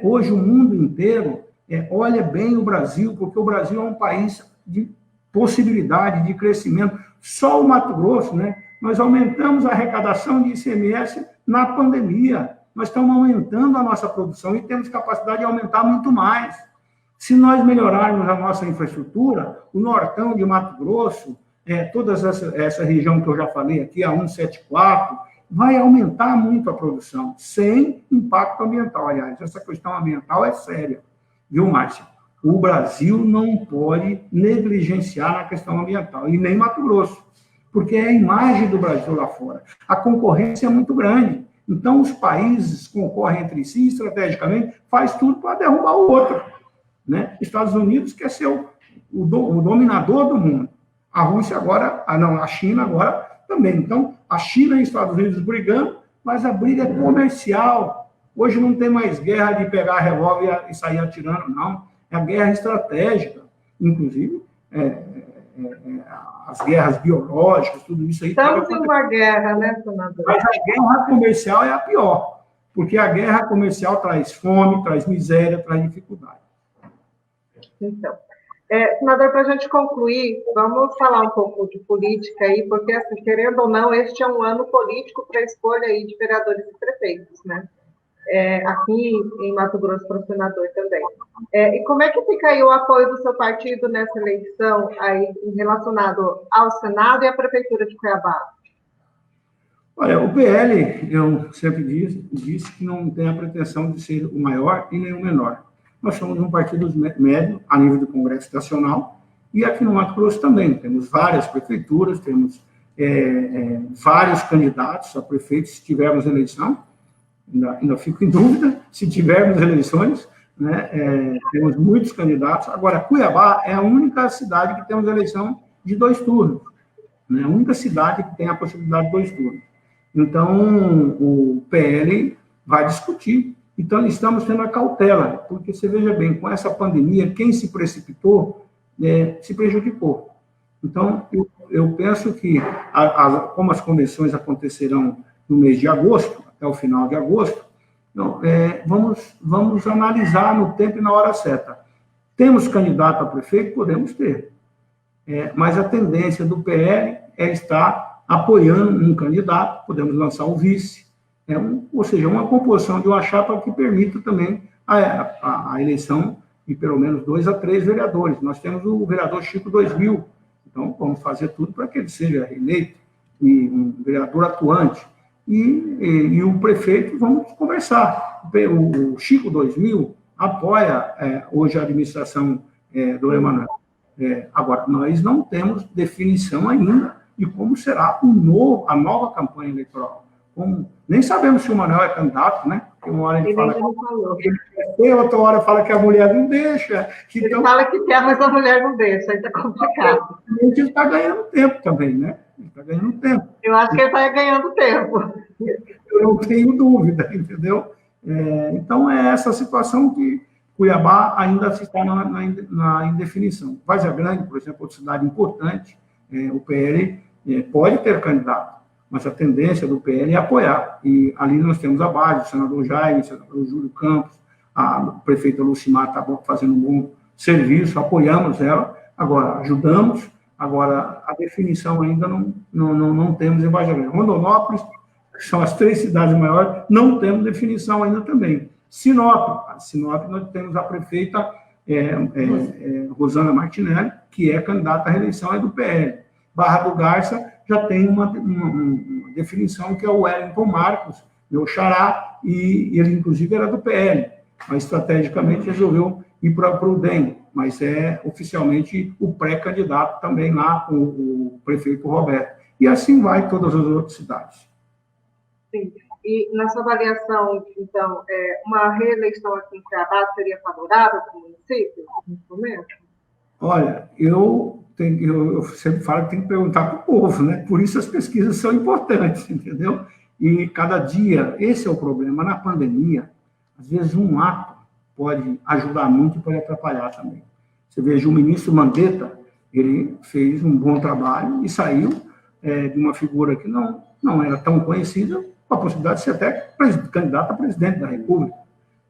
Hoje o mundo inteiro olha bem o Brasil, porque o Brasil é um país de possibilidade de crescimento. Só o Mato Grosso, né? Nós aumentamos a arrecadação de ICMS na pandemia. Nós estamos aumentando a nossa produção e temos capacidade de aumentar muito mais. Se nós melhorarmos a nossa infraestrutura, o nortão de Mato Grosso, toda essa região que eu já falei aqui, a 174, vai aumentar muito a produção, sem impacto ambiental. Aliás, essa questão ambiental é séria, viu, Márcia? O Brasil não pode negligenciar na questão ambiental, e nem Mato Grosso, porque é a imagem do Brasil lá fora. A concorrência é muito grande. Então, os países concorrem entre si, estrategicamente, faz tudo para derrubar o outro. Né? Estados Unidos quer ser o dominador do mundo. A Rússia agora, a China agora também. Então, a China e os Estados Unidos brigando, mas a briga é comercial. Hoje não tem mais guerra de pegar revólver e sair atirando, não. É a guerra estratégica. Inclusive, as guerras biológicas, tudo isso aí. Estamos em uma guerra, né, senador? Mas a guerra comercial é a pior, porque a guerra comercial traz fome, traz miséria, traz dificuldade. Então, senador, para a gente concluir, vamos falar um pouco de política aí, porque, assim, querendo ou não, este é um ano político para a escolha aí de vereadores e prefeitos, né? Aqui em Mato Grosso para o senador também. E como é que fica aí o apoio do seu partido nessa eleição aí relacionado ao Senado e à Prefeitura de Cuiabá? Olha, o PL, eu sempre disse que não tem a pretensão de ser o maior e nem o menor. Nós somos um partido médio a nível do Congresso Nacional e aqui no Mato Grosso também. Temos várias prefeituras, temos vários candidatos a prefeitos se tivermos eleição. Ainda fico em dúvida se tivermos eleições, né? Temos muitos candidatos. Agora, Cuiabá é a única cidade que temos eleição de 2 turnos, né? A única cidade que tem a possibilidade de 2 turnos. Então, o PL vai discutir. Então, estamos tendo a cautela, porque você veja bem, com essa pandemia, quem se precipitou se prejudicou. Então, eu penso que, como as convenções acontecerão no mês de agosto, até o final de agosto, então, vamos analisar no tempo e na hora certa. Temos candidato a prefeito? Podemos ter. Mas a tendência do PL é estar apoiando um candidato, podemos lançar o vice, ou seja, uma composição de uma chapa que permita também a eleição de pelo menos 2 a 3 vereadores. Nós temos o vereador Chico 2000, então vamos fazer tudo para que ele seja eleito, e um vereador atuante. E o prefeito, vamos conversar. O Chico 2000 apoia hoje a administração do Emanuel. Agora, nós não temos definição ainda de como será a nova campanha eleitoral. Nem sabemos se o Manuel é candidato, né? Porque uma hora ele fala que ele quer ter, outra hora fala que a mulher não deixa. Ele fala que quer, mas a mulher não deixa, aí está complicado. Ele está ganhando tempo também, né? Ele está ganhando tempo. Eu acho que ele está ganhando tempo. Eu não tenho dúvida, entendeu? Então, é essa situação que Cuiabá ainda está na indefinição. Várzea Grande, por exemplo, outra cidade importante, o PL pode ter candidato, mas a tendência do PL é apoiar. E ali nós temos a base, o senador Jaime, o senador Júlio Campos, a prefeita Lucimar está fazendo um bom serviço, apoiamos ela, agora ajudamos, agora a definição ainda não temos em Várzea Grande. Rondonópolis, que são as 3 cidades maiores, não temos definição ainda também. Sinop, nós temos a prefeita Rosana Martinelli, que é candidata à reeleição, é do PL. Barra do Garça já tem uma definição, que é o Wellington Marcos, meu xará, e ele, inclusive, era do PL, mas estrategicamente resolveu ir para o DEM, mas é oficialmente o pré-candidato também lá, com o prefeito Roberto. E assim vai todas as outras cidades. Sim. E, na sua avaliação, então, uma reeleição aqui em Cuiabá seria favorável para o município, nesse momento? Olha, eu sempre falo que tem que perguntar para o povo, né? Por isso as pesquisas são importantes, entendeu? E cada dia, esse é o problema. Na pandemia, às vezes um ato pode ajudar muito e pode atrapalhar também. Você veja, o ministro Mandetta, ele fez um bom trabalho e saiu de uma figura que não era tão conhecida, com a possibilidade de ser até candidato a presidente da República,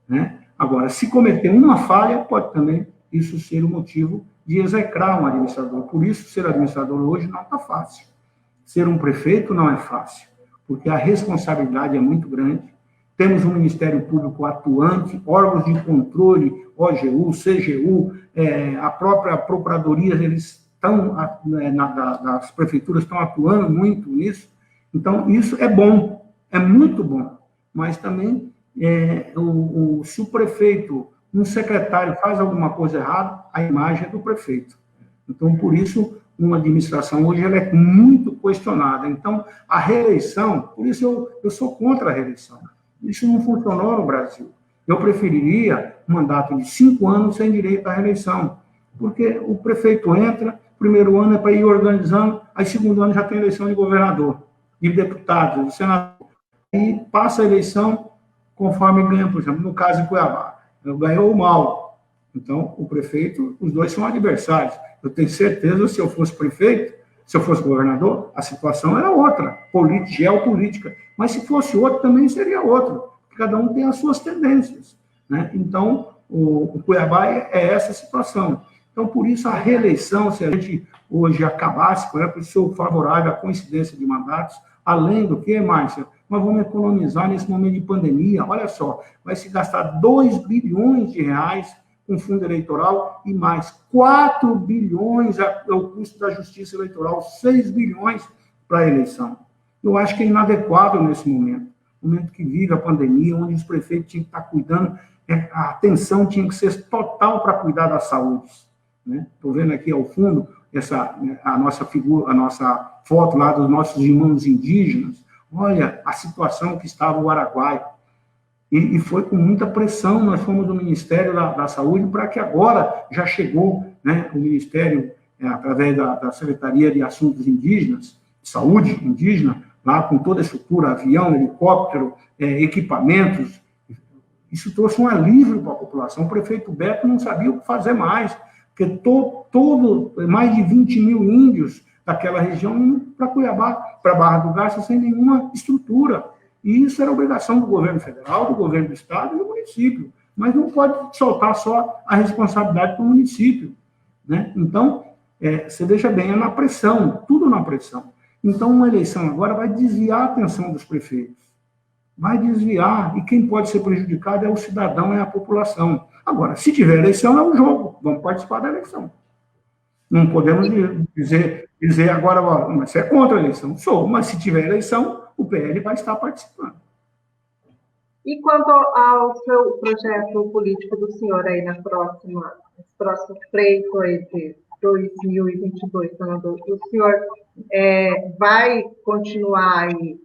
né? Agora, se cometer uma falha, pode também isso ser o motivo de execrar um administrador. Por isso, ser administrador hoje não está fácil. Ser um prefeito não é fácil, porque a responsabilidade é muito grande. Temos um Ministério Público atuante, órgãos de controle, OGU, CGU, a própria Procuradoria, eles estão, as prefeituras estão atuando muito nisso. Então, isso é bom, é muito bom, mas também se o prefeito, um secretário faz alguma coisa errada, a imagem é do prefeito. Então, por isso, uma administração hoje ela é muito questionada. Então, a reeleição, por isso eu sou contra a reeleição. Isso não funcionou no Brasil. Eu preferiria um mandato de 5 anos sem direito à reeleição, porque o prefeito entra, primeiro ano é para ir organizando, aí segundo ano já tem eleição de governador, de deputado, de senador, e passa a eleição conforme ganha, por exemplo, no caso de Cuiabá. Ganhou o mal. Então, o prefeito, os dois são adversários. Eu tenho certeza, se eu fosse prefeito, se eu fosse governador, a situação era outra, geopolítica. Mas se fosse outro, também seria outro. Cada um tem as suas tendências, né? Então, o Cuiabá é essa situação. Então, por isso, a reeleição, se a gente hoje acabasse, por exemplo, sou favorável à coincidência de mandatos, além do que, Márcia, nós vamos economizar nesse momento de pandemia. Olha só, vai se gastar 2 bilhões de reais com fundo eleitoral e mais 4 bilhões é o custo da justiça eleitoral, 6 bilhões para a eleição. Eu acho que é inadequado nesse momento que vive a pandemia, onde os prefeitos tinham que estar cuidando, a atenção tinha que ser total para cuidar da saúde. Estou vendo aqui ao fundo a nossa figura, a nossa foto lá dos nossos irmãos indígenas. Olha a situação que estava o Araguaia. E foi com muita pressão, nós fomos do Ministério da Saúde, para que agora já chegou, o Ministério, através da Secretaria de Assuntos Indígenas, Saúde Indígena, lá com toda a estrutura, avião, helicóptero, equipamentos. Isso trouxe um alívio para a população. O prefeito Beto não sabia o que fazer mais, porque mais de 20 mil índios daquela região iam para Cuiabá, para Barra do Garça, sem nenhuma estrutura. E isso era obrigação do governo federal, do governo do estado e do município. Mas não pode soltar só a responsabilidade para o município. Então, você veja bem, é na pressão, tudo na pressão. Então, uma eleição agora vai desviar a atenção dos prefeitos. Vai desviar, e quem pode ser prejudicado é o cidadão, é a população. Agora, se tiver eleição, é um jogo, vamos participar da eleição. Não podemos dizer agora, mas você é contra a eleição? Sou, mas se tiver eleição, o PL vai estar participando. E quanto ao seu projeto político do senhor aí nos próximos pleitos de 2022, senador, o senhor vai continuar aí,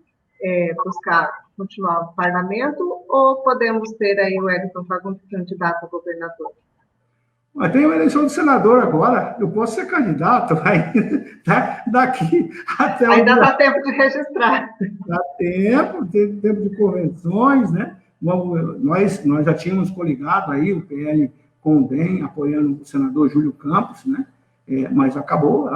continuar no parlamento, ou podemos ter aí o Wellington Fagundes candidato a governador? Mas tem uma eleição de senador agora, eu posso ser candidato, daqui até... Ainda dá tempo de registrar. Dá tempo, tem tempo de convenções, Nós já tínhamos coligado aí o PL com o DEM, apoiando o senador Júlio Campos, mas acabou,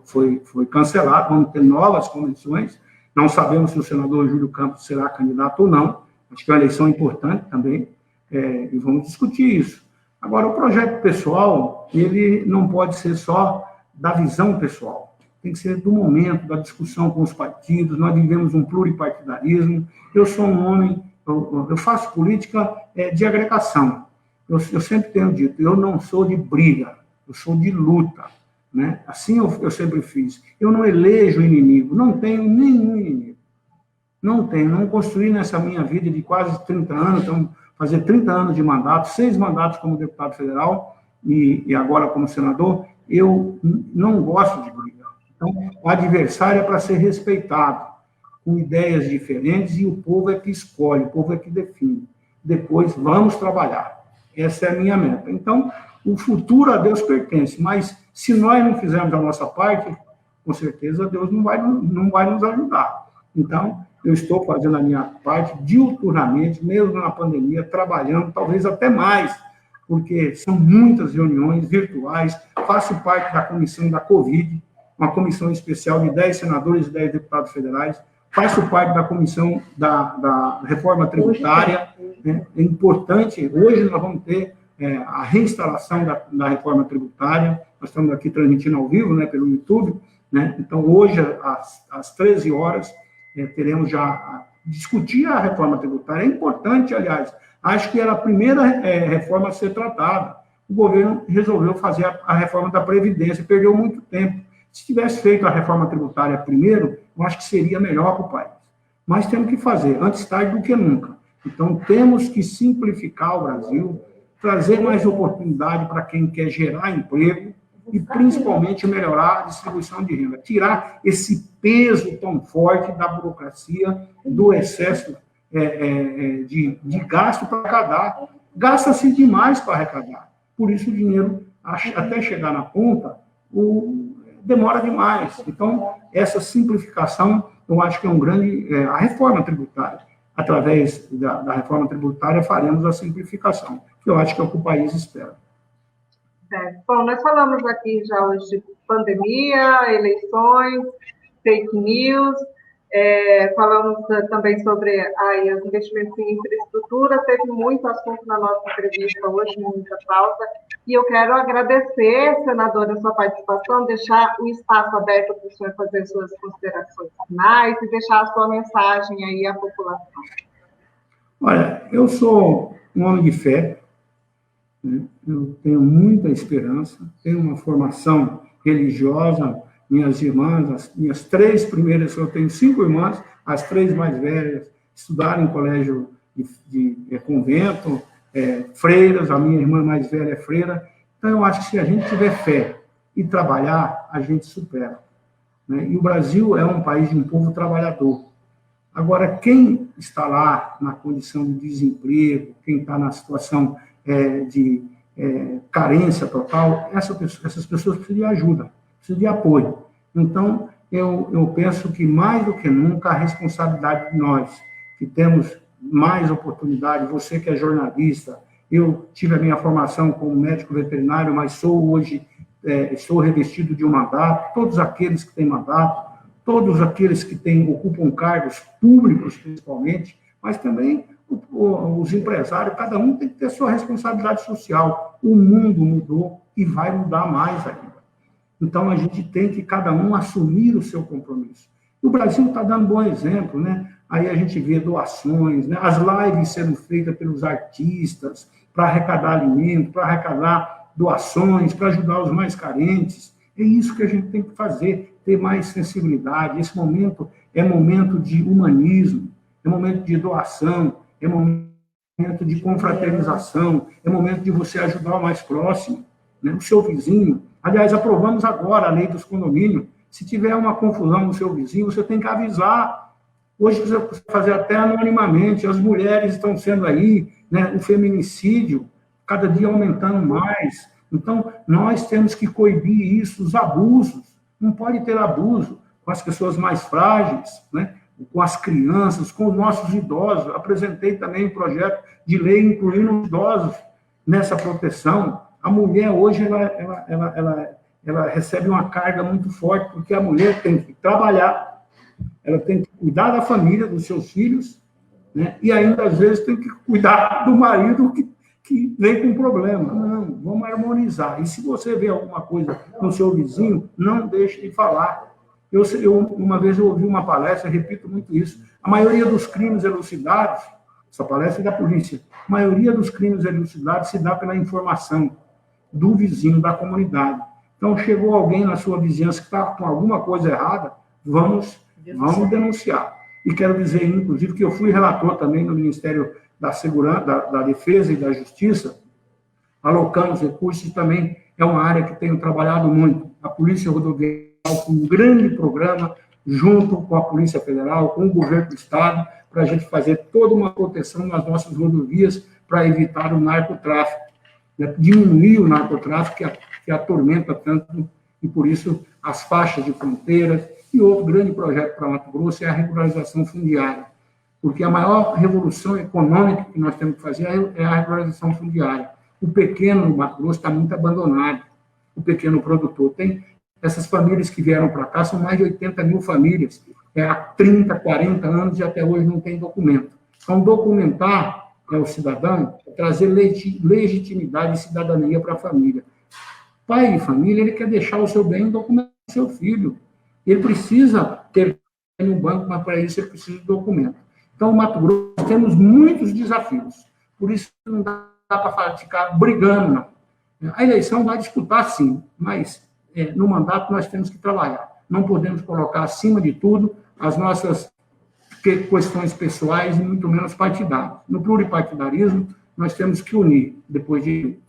foi cancelado, vamos ter novas convenções, não sabemos se o senador Júlio Campos será candidato ou não, acho que é uma eleição importante também, e vamos discutir isso. Agora, o projeto pessoal, ele não pode ser só da visão pessoal, tem que ser do momento, da discussão com os partidos, nós vivemos um pluripartidarismo, eu sou um homem, eu faço política de agregação, eu sempre tenho dito, eu não sou de briga, eu sou de luta, assim eu sempre fiz, eu não elejo inimigo, não tenho nenhum inimigo, não construí nessa minha vida de quase 30 anos, então, fazer 30 anos de mandato, 6 mandatos como deputado federal e agora como senador, eu não gosto de briga. Então, o adversário é para ser respeitado, com ideias diferentes, e o povo é que escolhe, o povo é que define. Depois, vamos trabalhar. Essa é a minha meta. Então, o futuro a Deus pertence, mas se nós não fizermos a nossa parte, com certeza Deus não vai nos ajudar. Então, eu estou fazendo a minha parte diuturnamente, mesmo na pandemia, trabalhando, talvez até mais, porque são muitas reuniões virtuais, faço parte da comissão da Covid, uma comissão especial de 10 senadores e 10 deputados federais, faço parte da comissão da reforma tributária, é importante, hoje nós vamos ter a reinstalação da reforma tributária, nós estamos aqui transmitindo ao vivo, pelo YouTube, então hoje, às 13 horas, teremos já a discutir a reforma tributária. É importante, aliás, acho que era a primeira reforma a ser tratada. O governo resolveu fazer a reforma da Previdência, perdeu muito tempo. Se tivesse feito a reforma tributária primeiro, eu acho que seria melhor para o país. Mas temos que fazer, antes tarde do que nunca. Então, temos que simplificar o Brasil, trazer mais oportunidade para quem quer gerar emprego, e principalmente melhorar a distribuição de renda, tirar esse peso tão forte da burocracia, do excesso de gasto para arrecadar. Gasta-se demais para arrecadar, por isso o dinheiro, até chegar na ponta, demora demais. Então, essa simplificação, eu acho que é um grande... a reforma tributária, através da reforma tributária, faremos a simplificação, que eu acho que é o que o país espera. Bom, nós falamos aqui já hoje de pandemia, eleições, fake news, falamos também sobre os investimentos em infraestrutura, teve muito assunto na nossa entrevista hoje, muita pauta, e eu quero agradecer, senador, a sua participação, deixar o espaço aberto para o senhor fazer suas considerações finais e deixar a sua mensagem aí à população. Olha, eu sou um homem de fé, né? Eu tenho muita esperança, tenho uma formação religiosa, minhas irmãs, as minhas 3 primeiras, eu tenho 5 irmãs, as 3 mais velhas estudaram em colégio de convento, freiras, a minha irmã mais velha é freira. Então, eu acho que se a gente tiver fé e trabalhar, a gente supera, né? E o Brasil é um país de um povo trabalhador. Agora, quem está lá na condição de desemprego, quem está na situação de carência total, essas pessoas precisam de ajuda, precisam de apoio. Então, eu penso que, mais do que nunca, a responsabilidade de nós, que temos mais oportunidade, você que é jornalista, eu tive a minha formação como médico veterinário, mas sou hoje, estou revestido de um mandato, todos aqueles que têm mandato, todos aqueles que ocupam cargos públicos, principalmente, mas também os empresários, cada um tem que ter sua responsabilidade social. O mundo mudou e vai mudar mais ainda. Então, a gente tem que, cada um, assumir o seu compromisso. O Brasil está dando um bom exemplo, né? Aí a gente vê doações, né? As lives sendo feitas pelos artistas para arrecadar alimento, para arrecadar doações, para ajudar os mais carentes. É isso que a gente tem que fazer, ter mais sensibilidade. Esse momento é momento de humanismo, é momento de doação, é momento de confraternização, é momento de você ajudar o mais próximo, né? O seu vizinho. Aliás, aprovamos agora a lei dos condomínios. Se tiver uma confusão no seu vizinho, você tem que avisar. Hoje você pode fazer até anonimamente. As mulheres estão sendo aí, né? O feminicídio, cada dia aumentando mais. Então, nós temos que coibir isso, os abusos. Não pode ter abuso com as pessoas mais frágeis, né? Com as crianças, com os nossos idosos. Apresentei também um projeto de lei incluindo os idosos nessa proteção. A mulher hoje ela recebe uma carga muito forte, porque a mulher tem que trabalhar, ela tem que cuidar da família, dos seus filhos, né? E ainda, às vezes, tem que cuidar do marido que vem com problema. Não, vamos harmonizar. E se você vê alguma coisa no seu vizinho, não deixe de falar. Uma vez eu ouvi uma palestra, repito muito isso, a maioria dos crimes elucidados, essa palestra é da polícia, a maioria dos crimes elucidados se dá pela informação do vizinho, da comunidade. Então, chegou alguém na sua vizinhança que está com alguma coisa errada, vamos denunciar. E quero dizer, inclusive, que eu fui relator também no Ministério da Segurança, da Defesa e da Justiça, alocando os recursos, também é uma área que tenho trabalhado muito. A Polícia Rodoviária, com um grande programa, junto com a Polícia Federal, com o governo do Estado, para a gente fazer toda uma proteção nas nossas rodovias para evitar o narcotráfico, né? Diminuir o narcotráfico que atormenta tanto, e por isso as faixas de fronteiras. E outro grande projeto para Mato Grosso é a regularização fundiária, porque a maior revolução econômica que nós temos que fazer é a regularização fundiária. O pequeno Mato Grosso está muito abandonado, o pequeno produtor. Tem essas famílias que vieram para cá, são mais de 80 mil famílias, há 30, 40 anos e até hoje não tem documento. Então, documentar o cidadão, trazer legitimidade e cidadania para a família. Pai de família, ele quer deixar o seu bem documentar o seu filho. Ele precisa ter no banco, mas para isso ele precisa de documento. Então, no Mato Grosso, temos muitos desafios. Por isso, não dá para ficar brigando, não. A eleição vai disputar, sim, mas no mandato nós temos que trabalhar. Não podemos colocar acima de tudo as nossas questões pessoais e muito menos partidárias. No pluripartidarismo, nós temos que unir depois de tudo.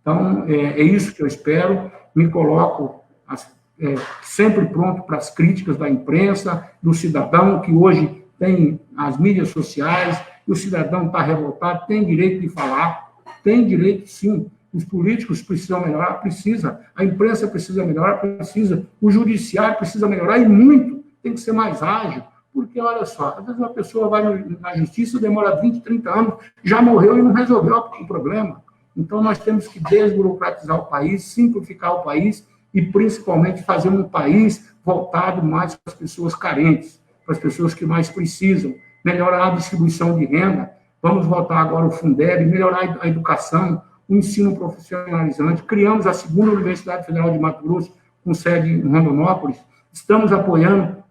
Então, é isso que eu espero. Me coloco sempre pronto para as críticas da imprensa, do cidadão que hoje tem as mídias sociais, e o cidadão está revoltado, tem direito de falar, tem direito, sim. Os políticos precisam melhorar, precisa. A imprensa precisa melhorar, precisa. O judiciário precisa melhorar, e muito. Tem que ser mais ágil. Porque, olha só, às vezes uma pessoa vai na justiça, demora 20, 30 anos, já morreu e não resolveu o problema. Então, nós temos que desburocratizar o país, simplificar o país e, principalmente, fazer um país voltado mais para as pessoas carentes, para as pessoas que mais precisam, melhorar a distribuição de renda. Vamos voltar agora ao Fundeb, melhorar a educação, o ensino profissionalizante. Criamos a segunda Universidade Federal de Mato Grosso, com sede em Rondonópolis. Estamos apoiando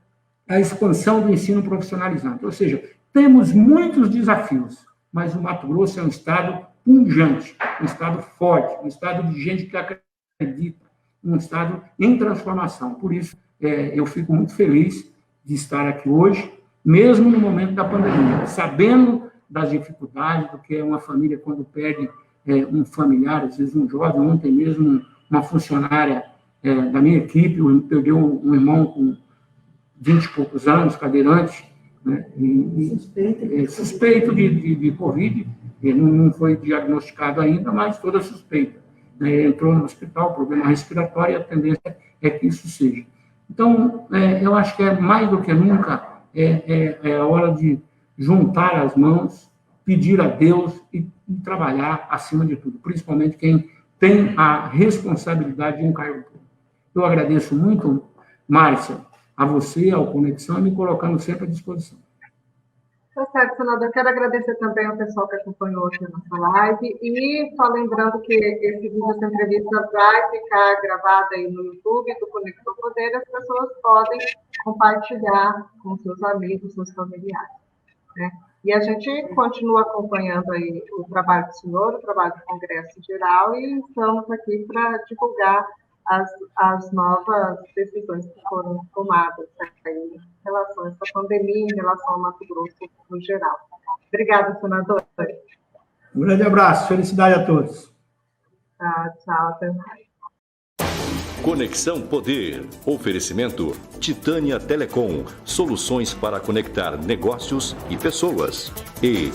a expansão do ensino profissionalizante. Ou seja, temos muitos desafios, mas o Mato Grosso é um estado pujante, um estado forte, um estado de gente que acredita, um estado em transformação. Por isso, eu fico muito feliz de estar aqui hoje, mesmo no momento da pandemia, sabendo das dificuldades, do que é uma família quando perde um familiar, às vezes um jovem. Ontem mesmo, uma funcionária da minha equipe perdeu um irmão com 20 e poucos anos, cadeirante, né, suspeito de Covid, ele não foi diagnosticado ainda, mas toda suspeita. Entrou no hospital, problema respiratório, e a tendência é que isso seja. Então, eu acho que mais do que nunca, é a hora de juntar as mãos, pedir a Deus e trabalhar acima de tudo, principalmente quem tem a responsabilidade de um cargo público. Eu agradeço muito, Márcia, a você, ao Conexão, e me colocando sempre à disposição. Tá certo, senador. Quero agradecer também ao pessoal que acompanhou aqui a nossa live e só lembrando que esse vídeo, essa entrevista vai ficar gravada aí no YouTube do Conexão Poder, as pessoas podem compartilhar com seus amigos, seus familiares, né? E a gente continua acompanhando aí o trabalho do senhor, o trabalho do Congresso Geral, e estamos aqui para divulgar as novas decisões que foram tomadas, né, em relação a essa pandemia, em relação ao Mato Grosso no geral. Obrigada, senador. Um grande abraço, felicidade a todos. Tchau, até mais. Conexão Poder. Oferecimento Titânia Telecom. Soluções para conectar negócios e pessoas. E